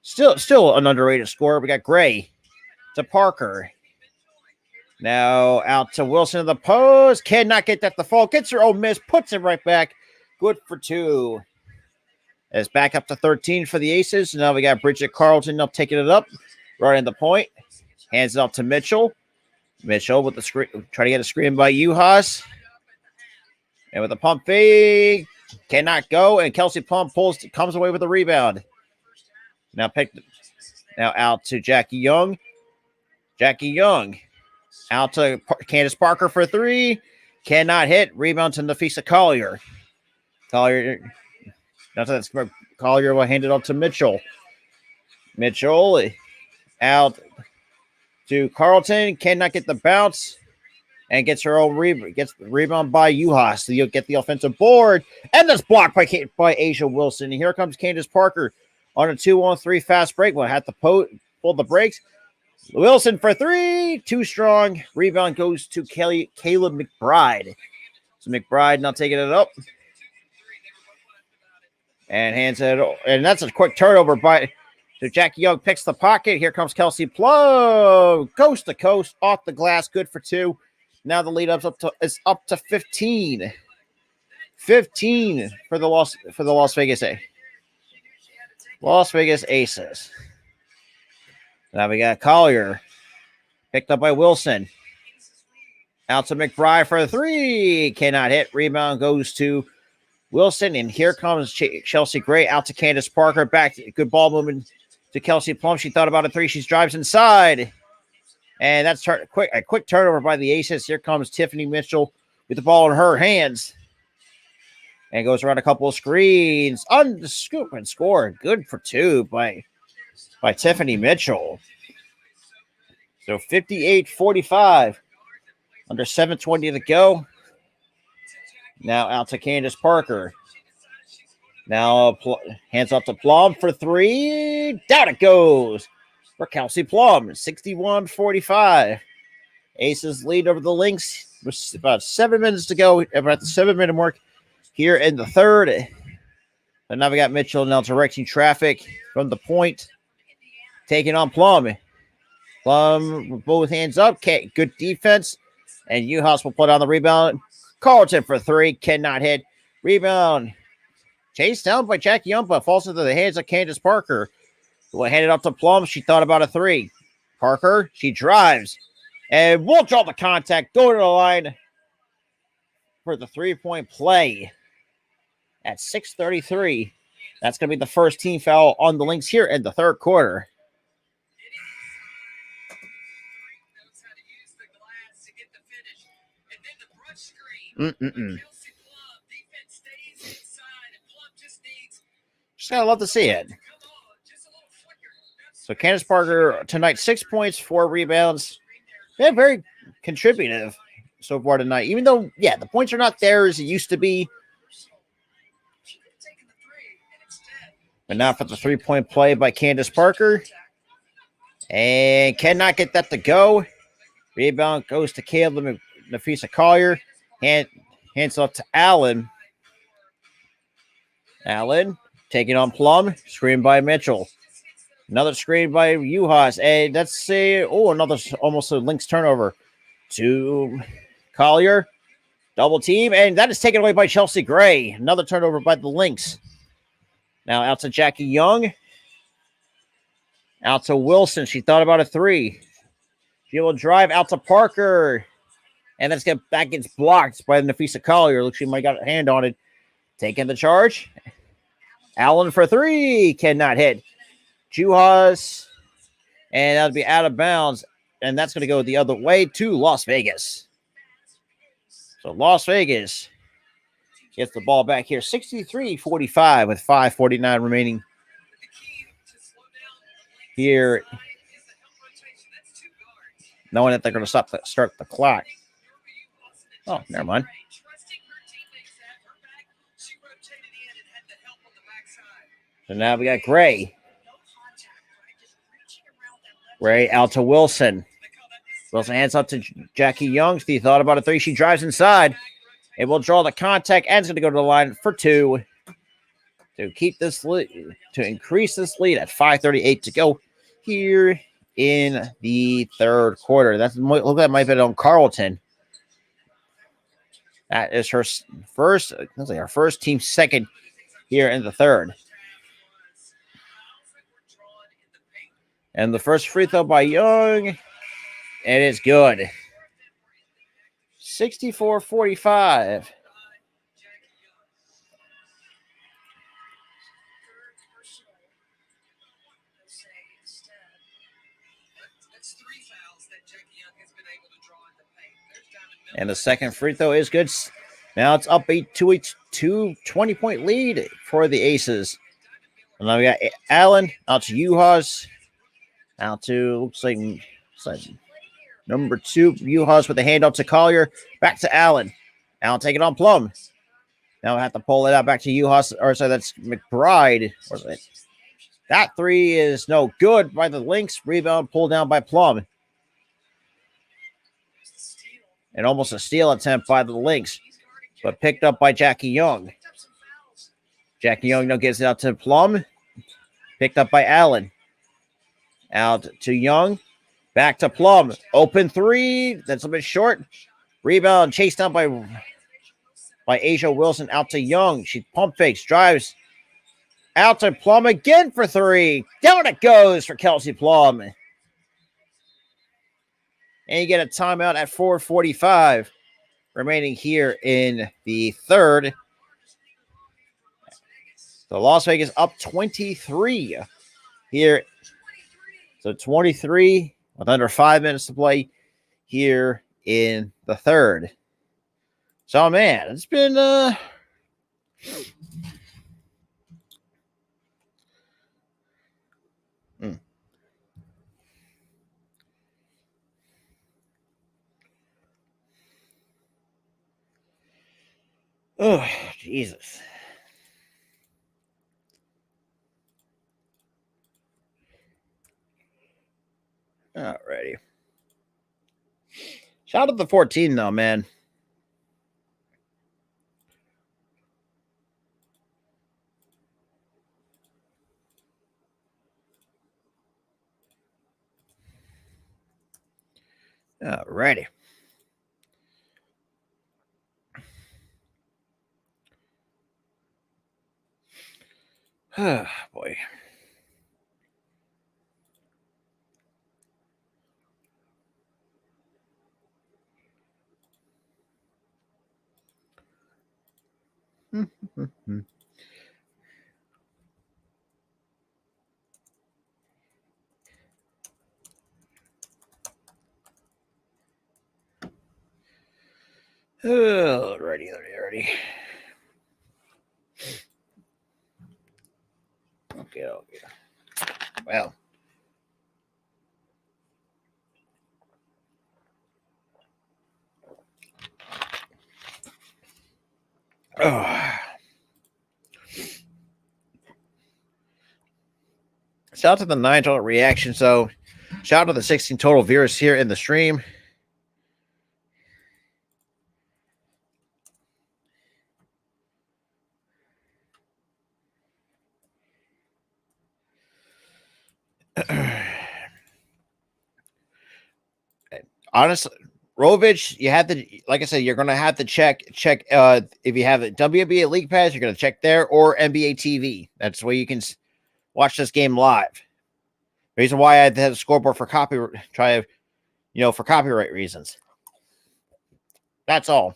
S3: Still an underrated scorer. We got Gray to Parker. Now out to Wilson in the post. Cannot get that to fall. Gets her own miss. Puts it right back. Good for 2. It's back up to 13 for the Aces. Now we got Bridget Carlton up taking it up. Right in the point. Hands it off to Mitchell. Mitchell with the screen. Trying to get a screen by Uhas. And with a pump fake. Cannot go. And Kelsey Plum comes away with a rebound. Now out to Jackie Young. Jackie Young. Out to Candace Parker for 3. Cannot hit. Rebound to Nafisa Collier. Collier will hand it off to Mitchell. Mitchell out to Carlton. Cannot get the bounce. And gets her own rebound. Gets the rebound by Uhas. So you'll get the offensive board. And that's blocked by Asia Wilson. And here comes Candace Parker on a 2-on-3 fast break. We'll have to pull the brakes. Wilson for 3. Too strong. Rebound goes to Caleb McBride. So McBride not taking it up. And hands it. And that's a quick turnover by. So Jackie Young picks the pocket. Here comes Kelsey Plum. Coast to coast. Off the glass. Good for 2. Now the lead is up to 15. 15 for the Las Vegas Aces. Now we got Collier. Picked up by Wilson. Out to McBride for a 3. Cannot hit. Rebound goes to Wilson. And here comes Chelsea Gray out to Candace Parker. Back. Good ball movement to Kelsey Plum. She thought about a 3. She drives inside. And that's a quick turnover by the Aces. Here comes Tiffany Mitchell with the ball in her hands. And goes around a couple of screens. On the scoop and score. Good for 2 by Tiffany Mitchell. So 58-45. Under 7:20 to go. Now out to Candace Parker. Now hands up to Plum for 3. Down it goes for Kelsey Plum. 61-45. Aces lead over the Lynx with about 7 minutes to go. We're at the 7-minute mark here in the third. And now we got Mitchell now directing traffic from the point. Taking on Plum. Plum with both hands up. Good defense. And Uhas will put on the rebound. Carlton for 3. Cannot hit. Rebound. Chased down by Jackie Young, but falls into the hands of Candace Parker. Who will hand it up to Plum. She thought about a 3. Parker, she drives. And we'll draw the contact. Go to the line for the 3-point play at 6:33. That's going to be the first team foul on the Lynx here in the third quarter. Just gotta love to see it. So Candace Parker tonight, 6 points, 4 rebounds. They're very contributive so far tonight. Even though, the points are not there as it used to be. But now for the 3-point play by Candace Parker. And cannot get that to go. Rebound goes to Caleb Nafisa Collier. Hands off to Allen. Allen taking on Plum. Screen by Mitchell. Another screen by Uhas. And that's another almost a Lynx turnover to Collier. Double team. And that is taken away by Chelsea Gray. Another turnover by the Lynx. Now out to Jackie Young. Out to Wilson. She thought about a 3. She will drive out to Parker. And that gets blocked by Nafisa Collier. Looks like she might got a hand on it. Taking the charge. Allen for 3. Cannot hit. Juhas. And that'll be out of bounds. And that's going to go the other way to Las Vegas. So Las Vegas gets the ball back here. 63-45 with 5:49 remaining here. Knowing that they're going to start the clock. Oh, never mind. So now we got Gray. Gray out to Wilson. Wilson hands up to Jackie Young. She thought about a 3. She drives inside. It will draw the contact and it's going to go to the line for 2 to keep this lead, to increase this lead at 5:38 to go here in the third quarter. Look, that might have been on Carlton. That is her first, our first team second here in the third. And the first free throw by Young, it is good. 64-45. And the second free throw is good. Now it's up to a 20-point lead for the Aces. And now we got Allen out to Uhas. Out to, looks like number 2, Uhas with a handoff to Collier. Back to Allen. Allen taking on Plum. Now I have to pull it out back to Uhas. Or sorry, that's McBride. That 3 is no good by the Lynx. Rebound pulled down by Plum. And almost a steal attempt by the Lynx. but picked up by Jackie Young.
S5: Picked up some fouls.
S3: Jackie Young now gets it out to Plum. Picked up by Allen. Out to Young. Back to Plum. Open three. That's a bit short. Rebound chased down by Asia Wilson. Out to Young. She pump fakes. Drives. Out to Plum again for three. Down it goes for Kelsey Plum. And you get a timeout at 4:45 remaining here in the third. So Las Vegas up 23 here. So 23 with under 5 minutes to play here in the third. So, man, it's been oh, Jesus. Alrighty. Shout out to the 14, though, man. Alrighty. Oh, boy. Alrighty. Okay. Well. Shout out to the 9 total reactions. So, shout out to the 16 total viewers here in the stream. Honestly, Rovich, you have to, like I said, you're going to have to check if you have a WNBA League Pass, you're going to check there, or NBA TV. That's where you can watch this game live. The reason why I had to have a scoreboard for copyright reasons. That's all.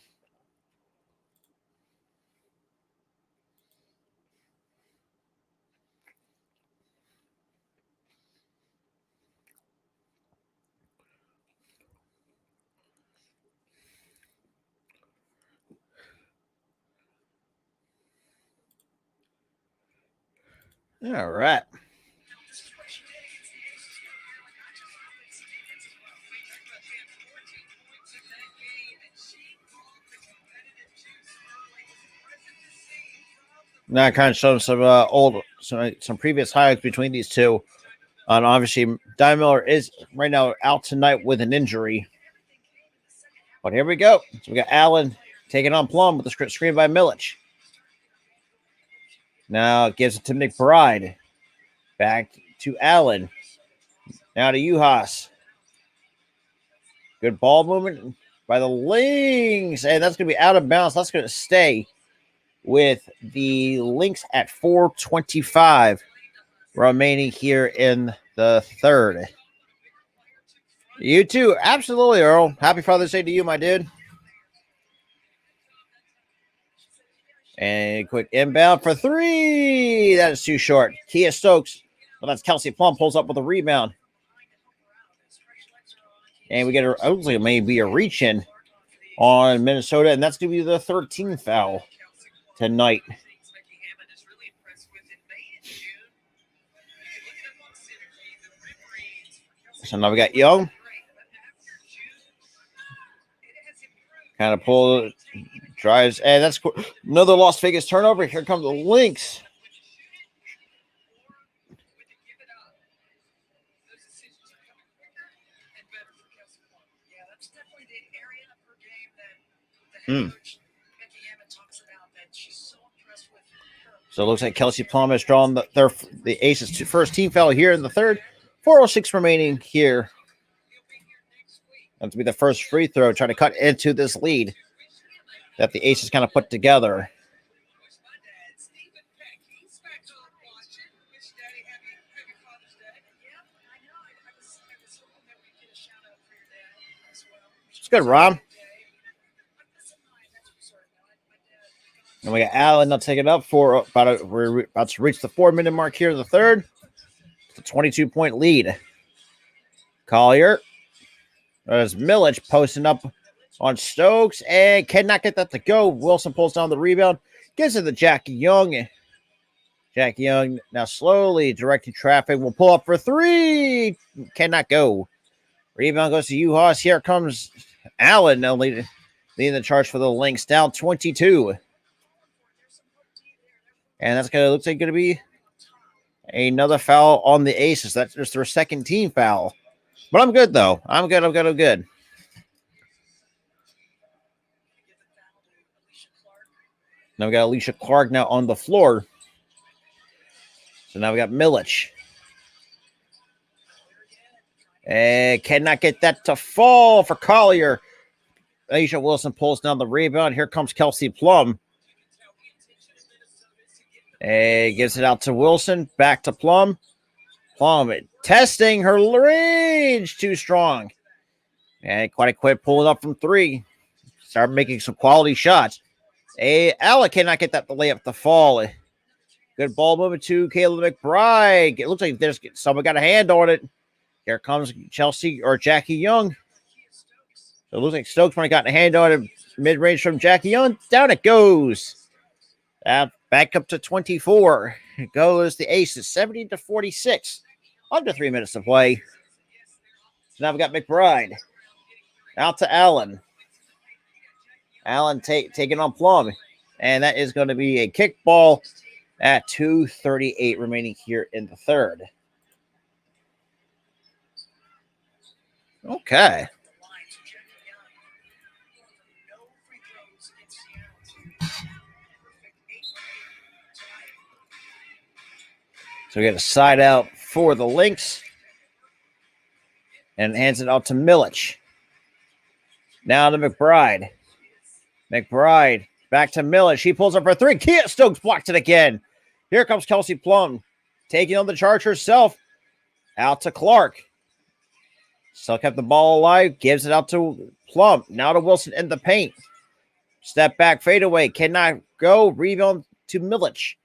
S3: All right.
S5: This is what she did against the Aces. Not just offense, defense as well. We talked about she had 14 points in that game, and she brought the competitive juice early. Impressive to see from the
S3: Now I kind of showed some previous highlights between these two. And obviously, Diamond Miller is right now out tonight with an injury. But here we go. So we got Allen taking on Plum with the screen by Milic. Now it gives it to McBride. Back to Allen. Now to Uhas. Good ball movement by the Lynx. And that's going to be out of bounds. That's going to stay with the Lynx at 4:25 remaining here in the third. You too. Absolutely, Earl. Happy Father's Day to you, my dude. And quick inbound for three. That is too short. Kia Stokes. Well, that's Kelsey Plum pulls up with a rebound. And we get it looks like it may be a reach in on Minnesota, and that's going to be the 13th foul tonight. So now we got Young. Kind of pull, drives, and that's another Las Vegas turnover. Here comes the Lynx. So it looks like Kelsey Plum has drawn the Aces first team foul here in the third. 4:06 remaining here. That's to be the first free throw, trying to cut into this lead that the Aces kind of put together. It's good, Ron. And we got Allen. They'll take it up for we're about to reach the 4-minute mark here in the third. It's a 22-point lead. Collier. There's Milich posting up on Stokes and cannot get that to go. Wilson pulls down the rebound. Gives it to Jackie Young. Jackie Young now slowly directing traffic. Will pull up for three. Cannot go. Rebound goes to Uhas. Here comes Allen now leading the charge for the Lynx. Down 22. And that's going to look like going to be another foul on the Aces. That's just their second team foul. But I'm good, though. I'm good. Now we got Alicia Clark now on the floor. So now we got Milich. And cannot get that to fall for Collier. Aisha Wilson pulls down the rebound. Here comes Kelsey Plum. And gives it out to Wilson. Back to Plum. Plum testing her range. Too strong. And quite a quick pulling up from three. Start making some quality shots. Alec cannot get that layup to fall. Good ball movement to Kayla McBride. It looks like there's someone got a hand on it. Here comes Chelsea or Jackie Young. So it looks like Stokes might have gotten a hand on it. Mid-range from Jackie Young. Down it goes. Back up to 24. It goes the Aces. 70-46. Under 3 minutes to play. So now we've got McBride. Out to Allen. Allen taking on Plum. And that is going to be a kickball at 2:38 remaining here in the third. Okay. So we got a side out for the Lynx. And hands it out to Milich. Now to McBride. McBride back to Milich. He pulls up for three. Kia Stokes blocked it again. Here comes Kelsey Plum. Taking on the charge herself. Out to Clark. Still kept the ball alive. Gives it out to Plum. Now to Wilson in the paint. Step back fadeaway. Cannot go. Rebound to Milich.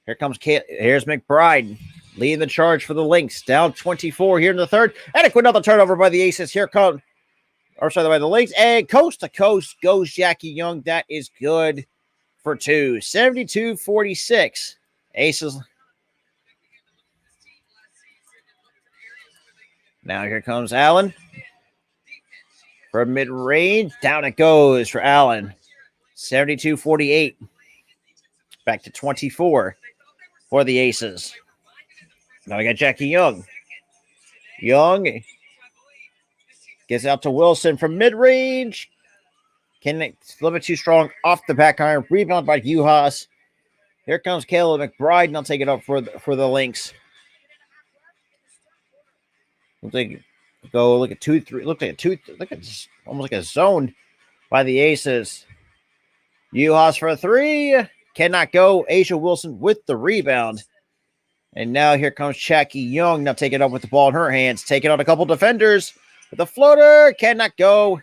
S3: Here's McBride. Leading the charge for the Lynx. Down 24 here in the third. And another turnover by the Aces. By the Lynx. And coast to coast goes Jackie Young. That is good for two. 72-46. Aces. Now here comes Allen. From mid-range. Down it goes for Allen. 72-48. Back to 24 for the Aces. Now we got Jackie Young. Young gets out to Wilson from mid-range. It's a little bit too strong off the back iron. Rebound by Uhas. Here comes Kayla McBride, and I'll take it up for the Lynx. Looks like look at 2-3. Look at almost like a zone by the Aces. Uhas for a three. Cannot go. Asia Wilson with the rebound. And now here comes Jackie Young. Now take it up with the ball in her hands. Taking on a couple defenders. With a floater. Cannot go.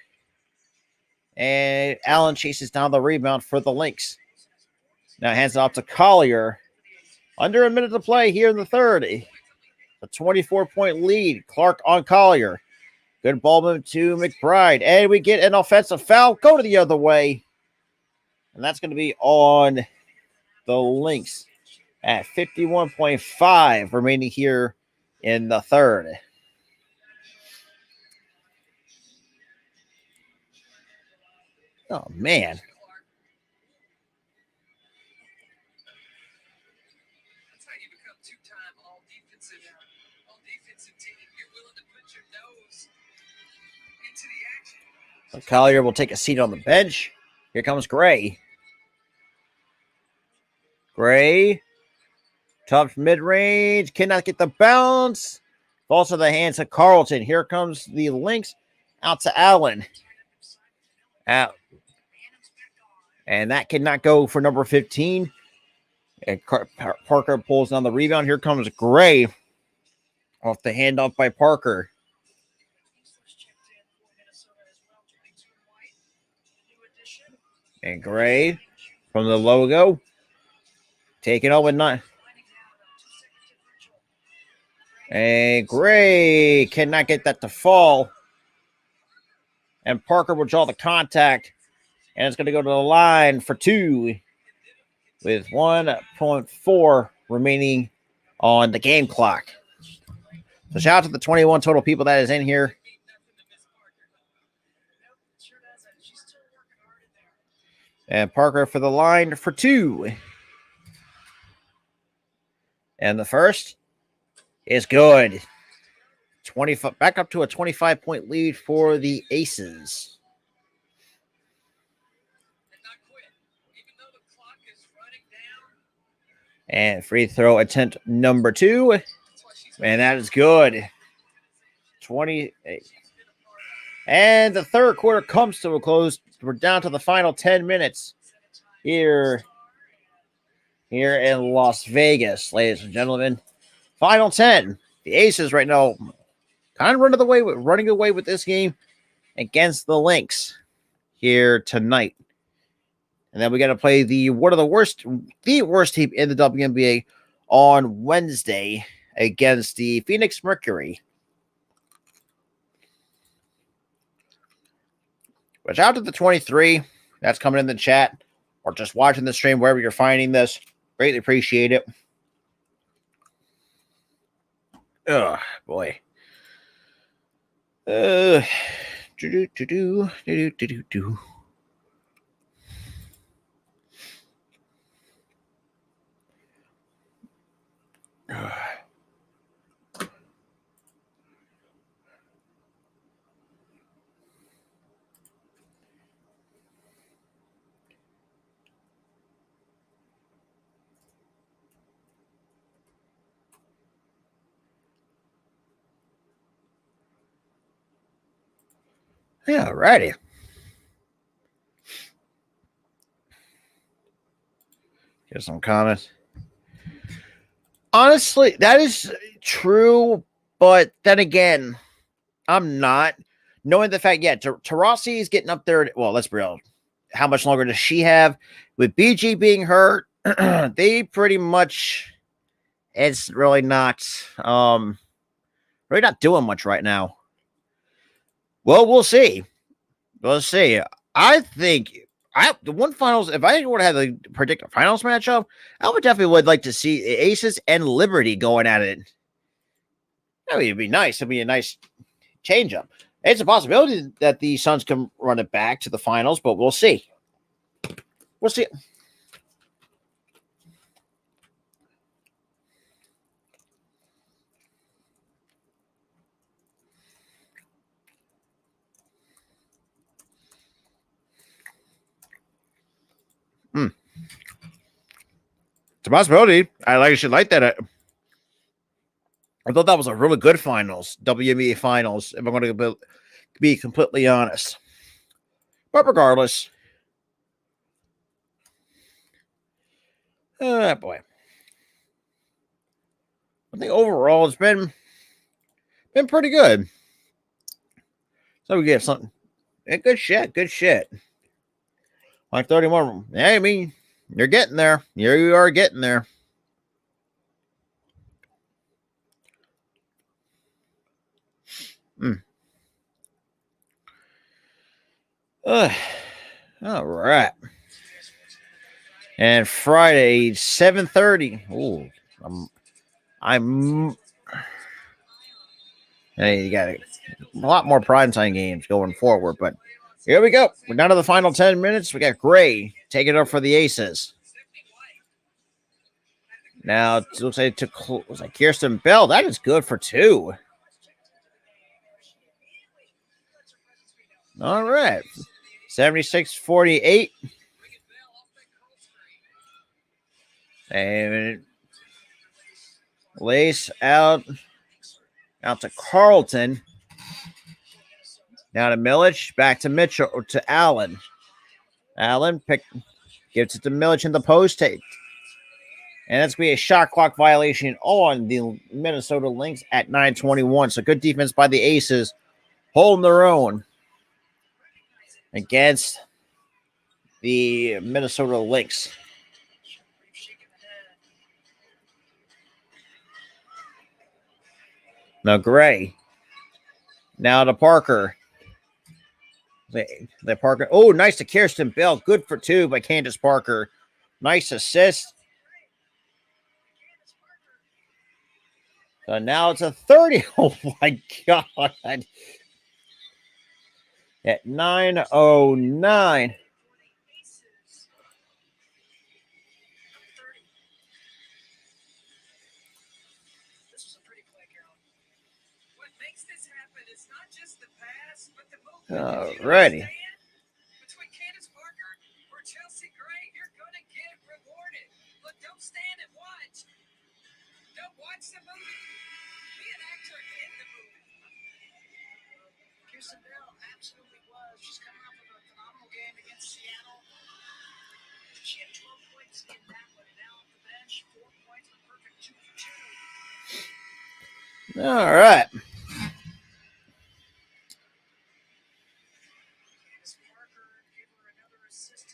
S3: And Allen chases down the rebound for the Lynx. Now hands it off to Collier. Under a minute to play here in the third. A 24-point lead. Clark on Collier. Good ball movement to McBride. And we get an offensive foul. Go to the other way. And that's going to be on the Lynx at 51.5 remaining here in the third. Oh, man.
S4: That's how you become two-time all-defensive team. You're willing to put your nose into the action.
S3: So Collier will take a seat on the bench. Here comes Gray. Gray Tough mid-range. Cannot get the bounce. Falls to the hands of Carlton. Here comes the Lynx. Out to Allen. Out. And that cannot go for number 15. And Parker pulls down the rebound. Here comes Gray. Off the handoff by Parker. And Gray from the logo. Taking over 9. And Gray cannot get that to fall. And Parker will draw the contact. And it's going to go to the line for 2 with 1.4 remaining on the game clock. So shout out to the 21 total people that is in here. And Parker for the line for 2. And the first is good. 25 back up to a 25-point lead for the Aces. And free throw attempt number 2. And that is good. 28. And the third quarter comes to a close. We're down to the final 10 minutes here in Las Vegas, ladies and gentlemen. Final 10. The Aces right now kind of running away with this game against the Lynx here tonight. And then we got to play the worst team in the WNBA on Wednesday against the Phoenix Mercury. But shout out to the 23 that's coming in the chat or just watching the stream wherever you're finding this. Greatly appreciate it. Oh, boy. Yeah, righty. Get some comments. Honestly, that is true, but then again, I'm not. Knowing the fact, Tarasi is getting up there. Well, let's be real. How much longer does she have? With BG being hurt, they pretty much, it's really not doing much right now. Well, we'll see. We'll see. I think the one finals, if I were to have a predict a finals matchup, I would like to see Aces and Liberty going at it. That would be nice. It'd be a nice change up. It's a possibility that the Suns can run it back to the finals, but we'll see. We'll see. It's a possibility. I should like that. I thought that was a really good finals, WNBA finals, if I'm going to be completely honest. But regardless, boy. I think overall it's been pretty good. So we get something. Good shit. Like 31. Yeah, I mean, you're getting there. You are getting there. All right. And Friday, 7:30. Oh, hey, you got a lot more primetime games going forward, but here we go. We're down to the final 10 minutes. We got Gray taking it up for the Aces. Now it looks like Kirsten Bell. That is good for 2. All right. 76-48. And Lace out to Carlton. Now to Milich, back to Mitchell, or to Allen. Allen gives it to Milich in the post tape. And that's going to be a shot clock violation on the Minnesota Lynx at 9:21. So good defense by the Aces, holding their own against the Minnesota Lynx. Now Gray. Now to Parker. The Parker. Oh, nice to Kirsten Bell. Good for two by Candace Parker. Nice assist. So now it's a 30. Oh my God. At 9:09. Alrighty.
S4: Between Candace Parker or Chelsea Gray, you're gonna get rewarded. Look, don't stand and watch. Don't watch the movie. Be an actor in the movie.
S5: Kirsten Bell absolutely was. She's coming off of a phenomenal game against Seattle. She had 12 points in that one. Now off the bench, 4 points, a perfect 2 for 2.
S3: All right.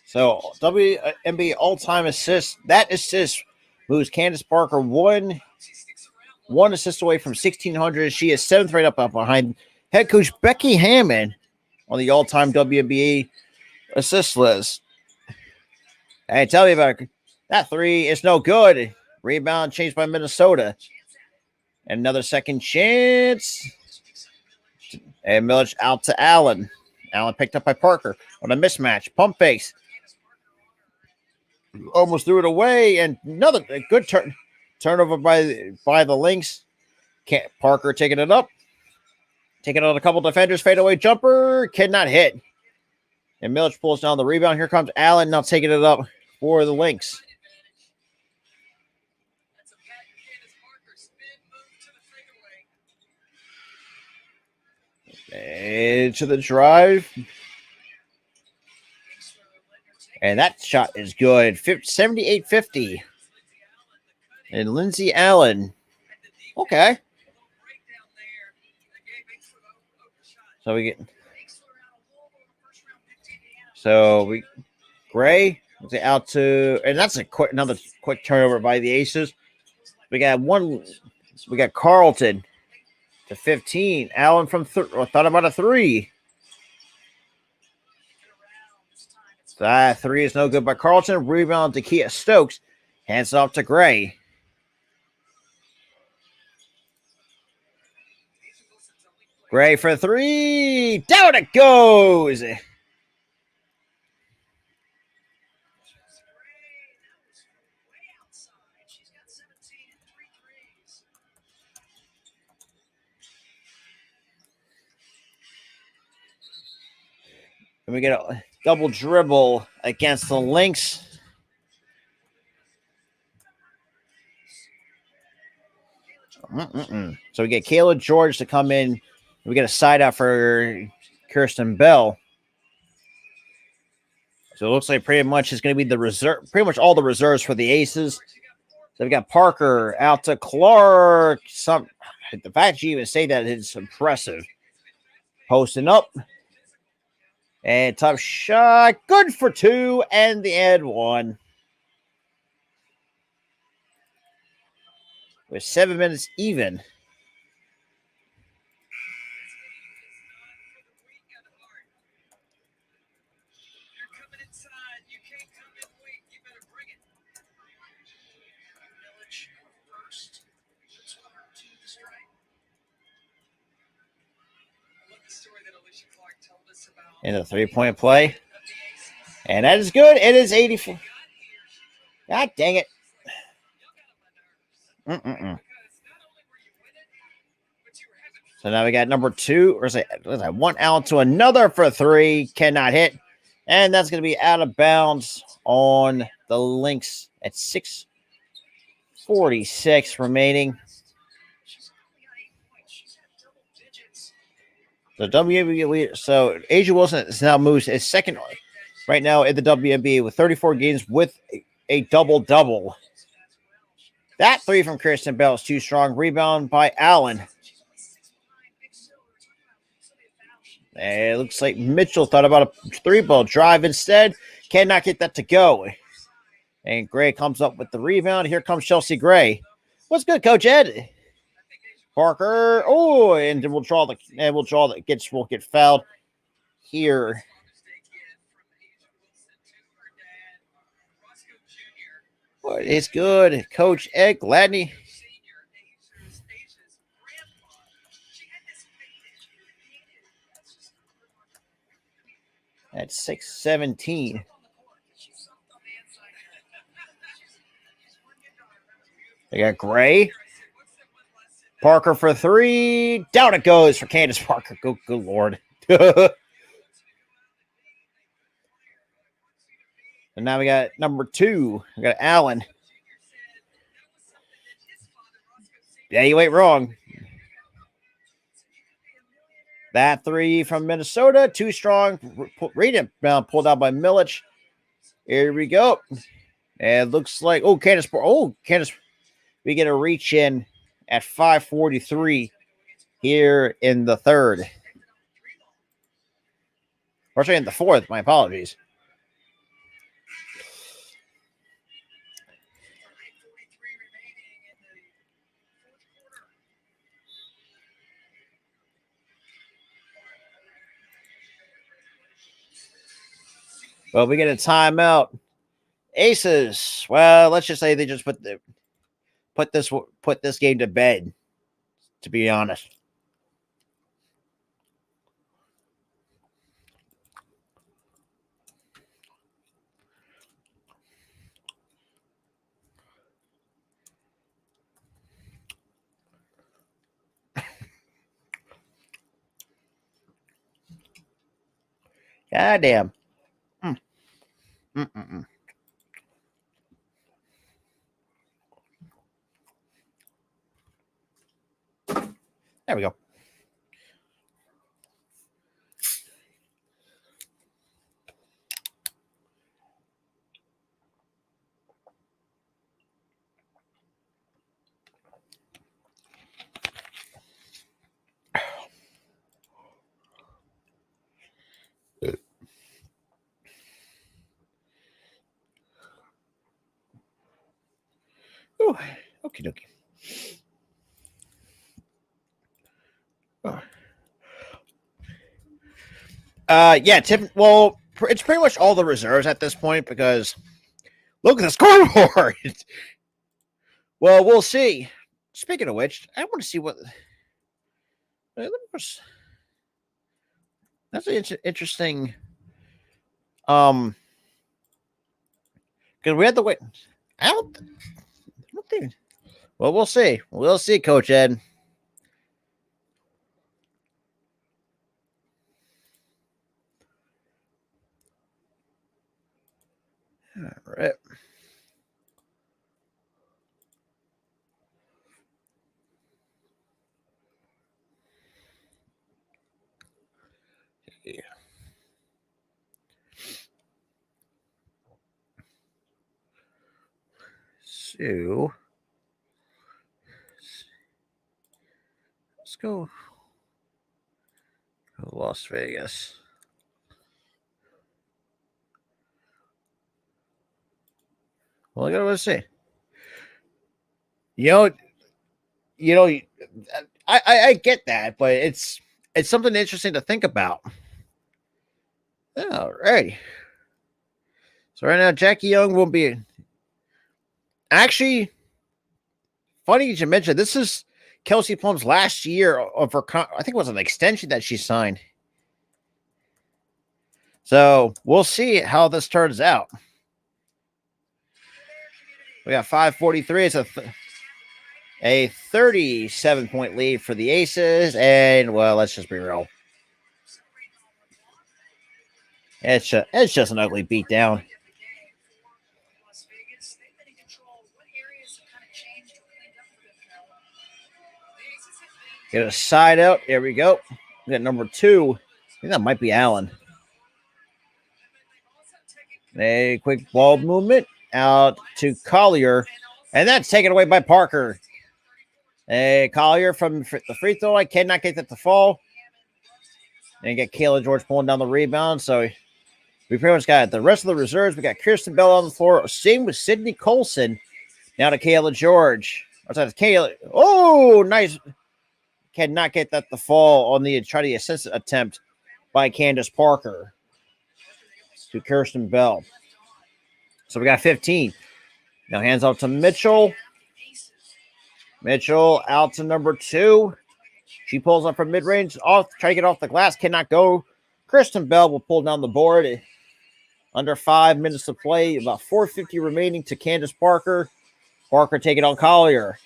S3: So WNBA all-time assist. That assist moves Candace Parker one assist away from 1,600. She is seventh right up behind head coach Becky Hammond on the all-time WNBA assist list. Hey, tell me about it. That three is no good. Rebound changed by Minnesota. And another second chance. And Milich out to Allen. Allen picked up by Parker on a mismatch. Pump fakes. Almost threw it away. And another good turnover by the Lynx. Parker taking it up. Taking on a couple defenders. Fadeaway jumper. Cannot hit. And Milich pulls down the rebound. Here comes Allen now taking it up for the Lynx. To the drive. And that shot is good. 78-50. And Lindsay Allen. Okay. So we Gray out to, and that's another quick turnover by the Aces. We got Carlton to 15. Allen from thought about a three. That three is no good by Carlton. Rebound to Kia Stokes. Hands it off to Gray. Gray for three. Down it goes. And we get a double dribble against the Lynx. So we get Kayla George to come in. We get a side out for Kirsten Bell. So it looks like pretty much it's going to be the reserve, pretty much all the reserves for the Aces. So we got Parker out to Clark. The fact you even say that is impressive. Posting up. And tough shot. Good for two. And the end one. With 7 minutes even. In the three-point play. And that is good. It is 84. God dang it. So now we got number two. Or is that one out to another for three. Cannot hit. And that's going to be out of bounds on the Lynx at 6. 46 remaining.
S5: She's only got 8 points. She's had double digits.
S3: The WNBA leader. So Asia Wilson is now moves is second right now in the WNBA with 34 games with a double-double. That three from Kristen Bell is too strong. Rebound by Allen.
S5: She's only 6 behind Big Silver. Talk about Big Silver foul.
S3: And it looks like Mitchell thought about a three-ball drive instead. Cannot get that to go. And Gray comes up with the rebound. Here comes Chelsea Gray. What's good, Coach Ed? Parker. Oh, and we'll draw the we'll get fouled here. What is good, Coach Ed Gladney? At 6:17. They got Gray. Parker for three. Down it goes for Candace Parker. Good Lord. And now we got number 2. We got Allen. Yeah, you ain't wrong. That three from Minnesota. Too strong. Rebound pulled out by Milic. Here we go. And it looks like, Candace. Candace. We get a reach in at 5:43 here in the third. Or actually in the fourth. My apologies. Well, we get a timeout. Aces. Well, let's just say they just put this game to bed, to be honest. Goddamn. There we go. Oh, okie dokie. Yeah, well, it's pretty much all the reserves at this point because look at the scoreboard. Well, we'll see. Speaking of which, I want to see what. That's an interesting. Because we had to wait. I don't think. Well, we'll see. We'll see, Coach Ed. All right. Yeah. So let's go Las Vegas. Well, I gotta see. You know, I get that, but it's something interesting to think about. All right. So right now, Jackie Young will be actually funny you should mention. This is Kelsey Plum's last year of her. I think it was an extension that she signed. So we'll see how this turns out. We got 5:43. It's a 37-point lead for the Aces, and well, let's just be real. It's just an ugly beatdown. Get a side out. There we go. We got number 2. I think that might be Allen. A quick ball movement out to Collier. And that's taken away by Parker. A Collier from the free throw line cannot get that to fall. And get Kayla George pulling down the rebound. So we pretty much got the rest of the reserves. We got Kirsten Bell on the floor. Same with Sydney Colson. Now to Kayla George. Kayla. Oh, nice. Cannot get that to fall on the try to assist attempt by Candace Parker to Kirsten Bell. So we got 15. Now hands off to Mitchell. Mitchell out to number 2. She pulls up from mid-range, try to get off the glass, cannot go. Kristen Bell will pull down the board. Under 5 minutes to play, about 4:50 remaining to Candace Parker. Parker taking on Collier.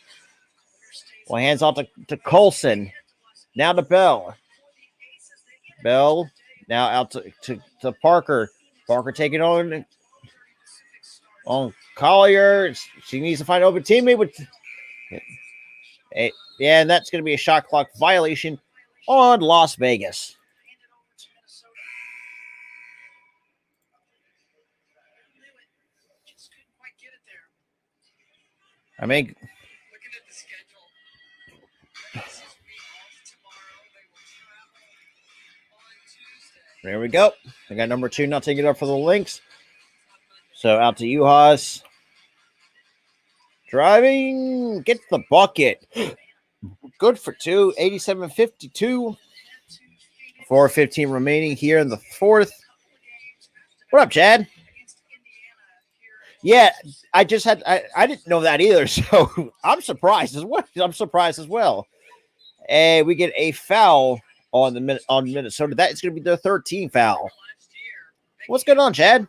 S3: Well, hands off to Colson. Now to Bell. Bell now out to Parker. Parker taking on Collier. She needs to find an open teammate with. Yeah, and that's going to be a shot clock violation on Las Vegas. I mean,
S4: Looking at the schedule, this will be off tomorrow. They will travel on Tuesday.
S3: there we go. I got number 2 not taking it up for the Lynx. So out to Uhas. Driving, gets the bucket. Good for 2, 87-52. 4:15 remaining here in the 4th. What up, Chad? Yeah, I didn't know that either, so I'm surprised as well. And we get a foul on Minnesota. That is going to be their 13th foul. What's going on, Chad?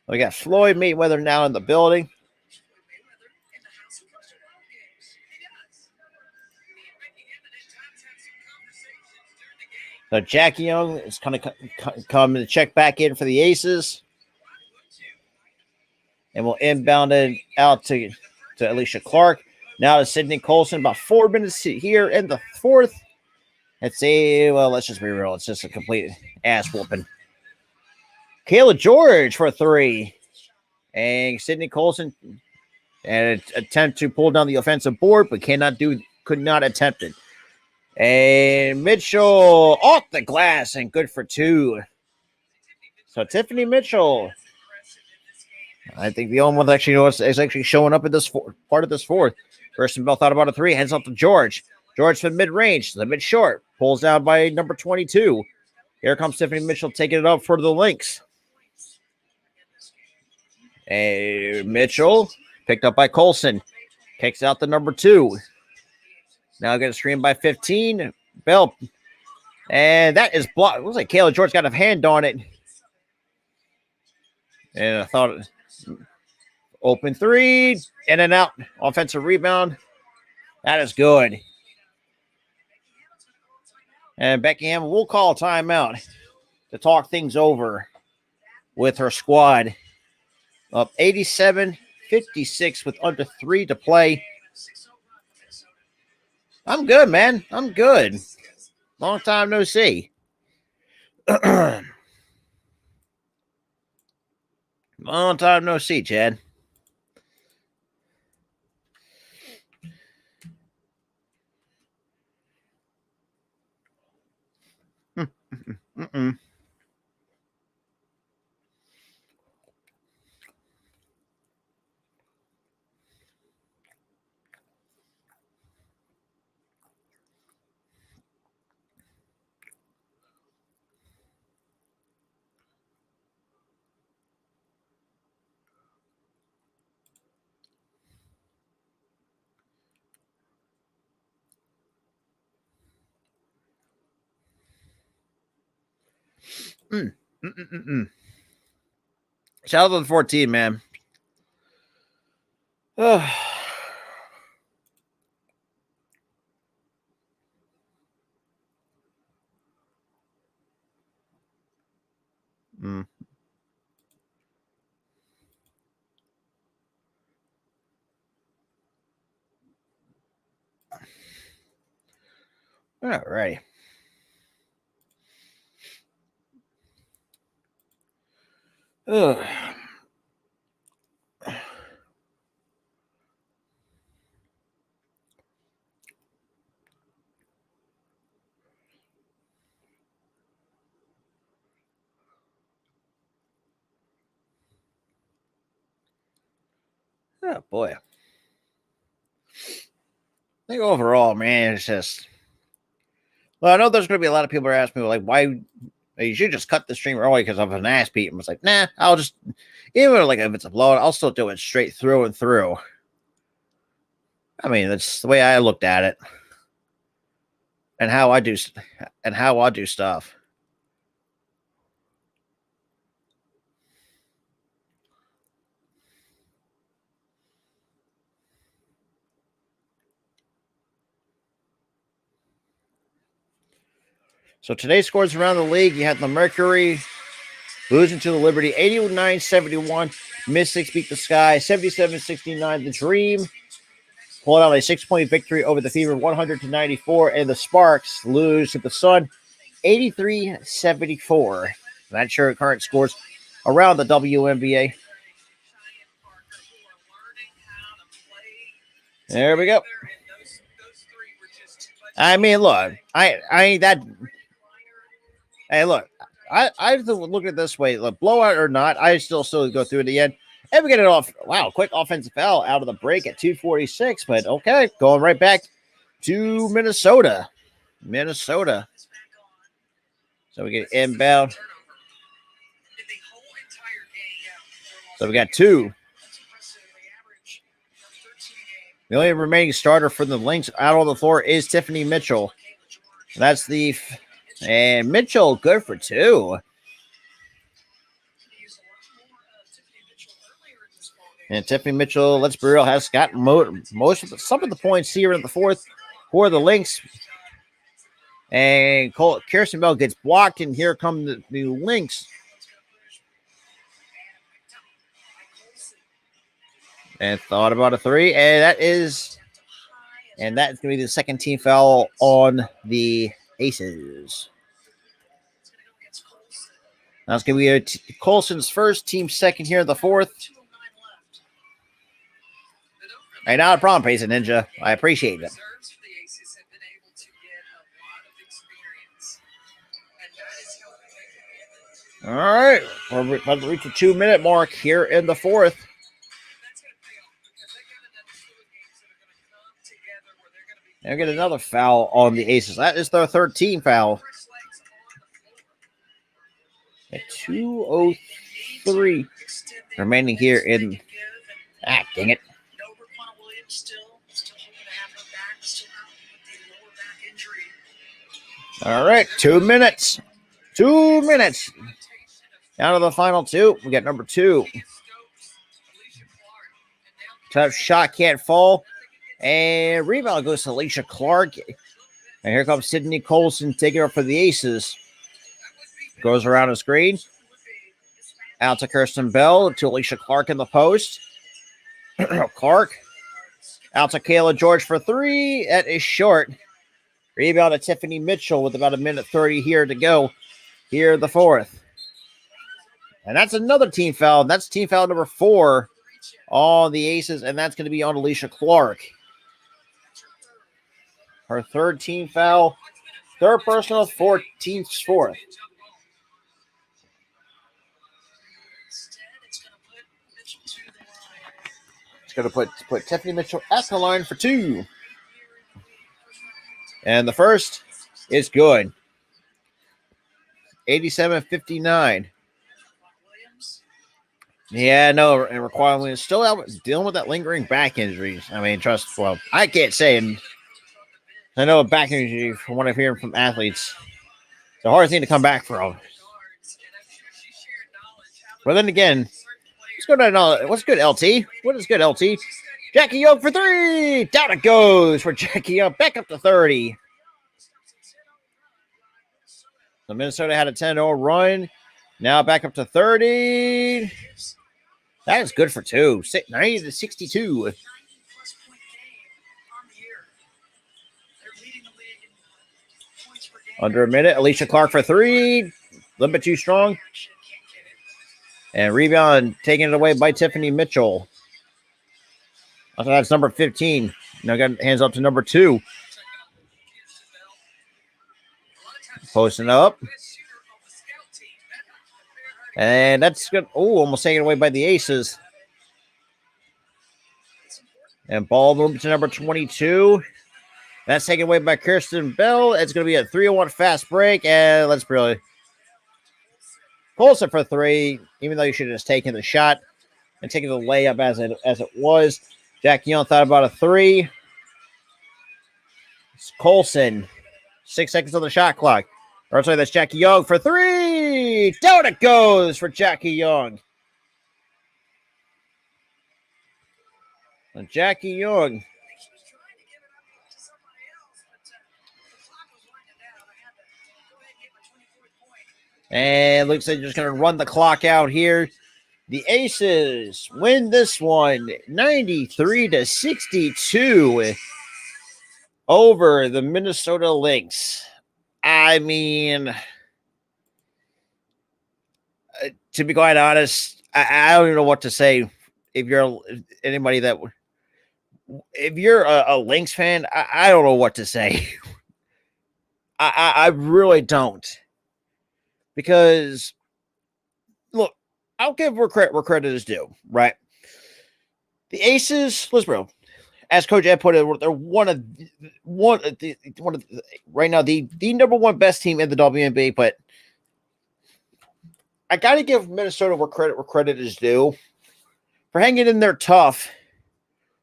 S3: We got Floyd Mayweather now in the building. So Jackie Young is kind of come to check back in for the Aces. And we'll inbound it out to Alicia Clark. Now to Sydney Colson. About 4 minutes here in the 4th. Let's just be real. It's just a complete ass whooping. Kayla George for 3. And Sydney Colson and attempt to pull down the offensive board, but could not attempt it. And Mitchell off the glass and good for 2. So Tiffany Mitchell, I think the only one that actually is actually showing up in this part of this 4th. Kirsten Bell thought about a 3, hands off to George. George from mid-range, the mid-short, pulls down by number 22. Here comes Tiffany Mitchell taking it up for the Lynx. And Mitchell picked up by Colson. Kicks out the number 2. Now get a screen by 15. Bell. And that is blocked. Looks like Kayla George got a hand on it. And I thought open 3. In and out. Offensive rebound. That is good. And Beckham will call timeout to talk things over with her squad. Up 87-56 with under 3 to play. I'm good, man. I'm good. Long time no see. Long time no see, Chad. Mm-mm. Shout out to the 14, man. Mm. All right. Ugh. Oh boy. I think overall, man, it's just. Well, I know there's going to be a lot of people who ask me like, why you should just cut the stream early because of an ass beat. And I was like, nah, I'll just even like if it's a blowout, I'll still do it straight through and through. I mean, that's the way I looked at it, and how I do stuff. So today's scores around the league, you had the Mercury losing to the Liberty 89-71. Mystics beat the Sky 77-69. The Dream pulled out a 6-point victory over the Fever 100-94. And the Sparks lose to the Sun 83-74. That's your current scores around the WNBA. There we go. I mean, look, I that. Hey, look, I look at it this way: look, blowout or not, I still go through to the end. And we get it off. Wow, quick offensive foul out of the break at 2:46. But okay, going right back to Minnesota. So we get inbound. So we got two. The only remaining starter for the Lynx out on the floor is Tiffany Mitchell. That's and Mitchell good for two. And Tiffany Mitchell, let's be real, has got some of the points here in the fourth for the Lynx. And Kirsten Bell gets blocked, and here come the Lynx. And thought about a three, and that's going to be the second team foul on the Aces. That's going to be Colson's first, team second here in the fourth. Hey, not a problem, Pace Ninja. I appreciate it. All right, we're about to reach the 2-minute mark here in the fourth. They'll get another foul on the Aces. That is their third team foul. At 2:03 remaining here in. Dang it. All right, 2 minutes. 2 minutes. Down to the final two. We got number two. Tough shot, can't fall. And rebound goes to Alicia Clark. And here comes Sydney Colson taking her for the Aces. Goes around the screen. Out to Kirsten Bell, to Alicia Clark in the post. Clark. Out to Kayla George for three. That is short. Rebound to Tiffany Mitchell with about 1:30 here to go. Here the fourth. And that's another team foul. That's team foul number 4 on the Aces. And that's going to be on Alicia Clark. Her third team foul. Third personal, 14th, fourth. It's going to put Tiffany Mitchell at the line for two. And the first is good. 87-59. Yeah, no, and Raquel is still out dealing with that lingering back injury. I mean, I can't say. And I know a back injury, from what I'm hearing from athletes, it's a hard thing to come back from. But then again, what's good, LT? What is good, LT? Jackie Young for three. Down it goes for Jackie Young. Back up to 30. So Minnesota had a 10-0 run. Now back up to 30. That is good for two. 90-62. Under a minute. Alicia Clark for three. A little bit too strong. And rebound taken it away by Tiffany Mitchell. So that's number 15. Now got hands up to number 2. Posting up. And that's good. Oh, almost taken away by the Aces. And ball moving to number 22. That's taken away by Kirsten Bell. It's going to be a 3-1 fast break. And let's really Colson for 3, even though you should have just taken the shot and taken the layup as it was. Jackie Young thought about a 3. It's Colson. 6 seconds on the shot clock. Or sorry, that's Jackie Young for 3. Down it goes for Jackie Young. And Jackie Young. And looks like they're just going to run the clock out here. The Aces win this one 93-62 over the Minnesota Lynx. I mean, to be quite honest, I don't even know what to say. If you're anybody that, if you're a Lynx fan, I don't know what to say. I really don't. Because, look, I'll give where credit is due, right? The Aces, let's bro, as Coach Ed put it, they're one of right now the number 1 best team in the WNBA. But I got to give Minnesota where credit is due for hanging in there tough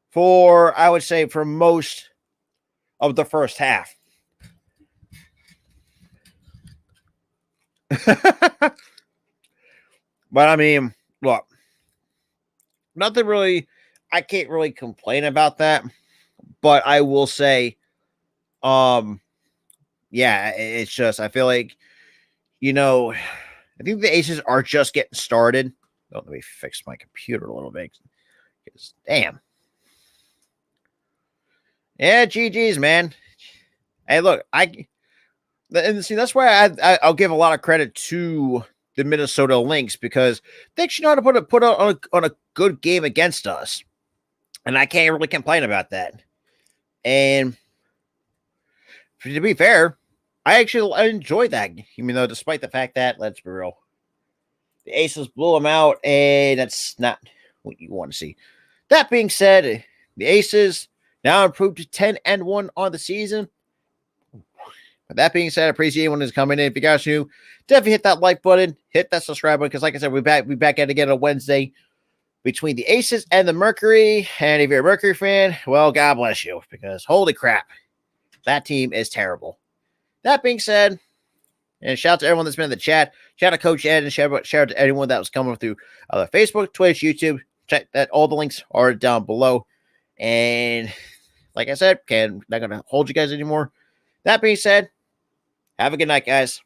S3: for, I would say, for most of the first half. But I mean, look, nothing really, I can't really complain about that. But I will say, yeah, it's just, I feel like, I think the Aces are just getting started. Oh, let me fix my computer a little bit. Because, damn. Yeah, GG's, man. Hey, look, and see, that's why I'll give a lot of credit to the Minnesota Lynx, because they actually know how to put on a good game against us. And I can't really complain about that. And to be fair, I enjoyed that, even though despite the fact that, let's be real, the Aces blew them out, and that's not what you want to see. That being said, the Aces now improved to 10-1 on the season. But that being said, I appreciate anyone who's coming in. If you guys new, definitely hit that like button, hit that subscribe button, because like I said, we back at it again on Wednesday between the Aces and the Mercury. And if you're a Mercury fan, well, God bless you, because holy crap, that team is terrible. That being said, and shout out to everyone that's been in the chat. Shout out to Coach Ed, and shout out to anyone that was coming through Facebook, Twitch, YouTube. Check that. All the links are down below. And like I said, not going to hold you guys anymore. That being said, have a good night, guys.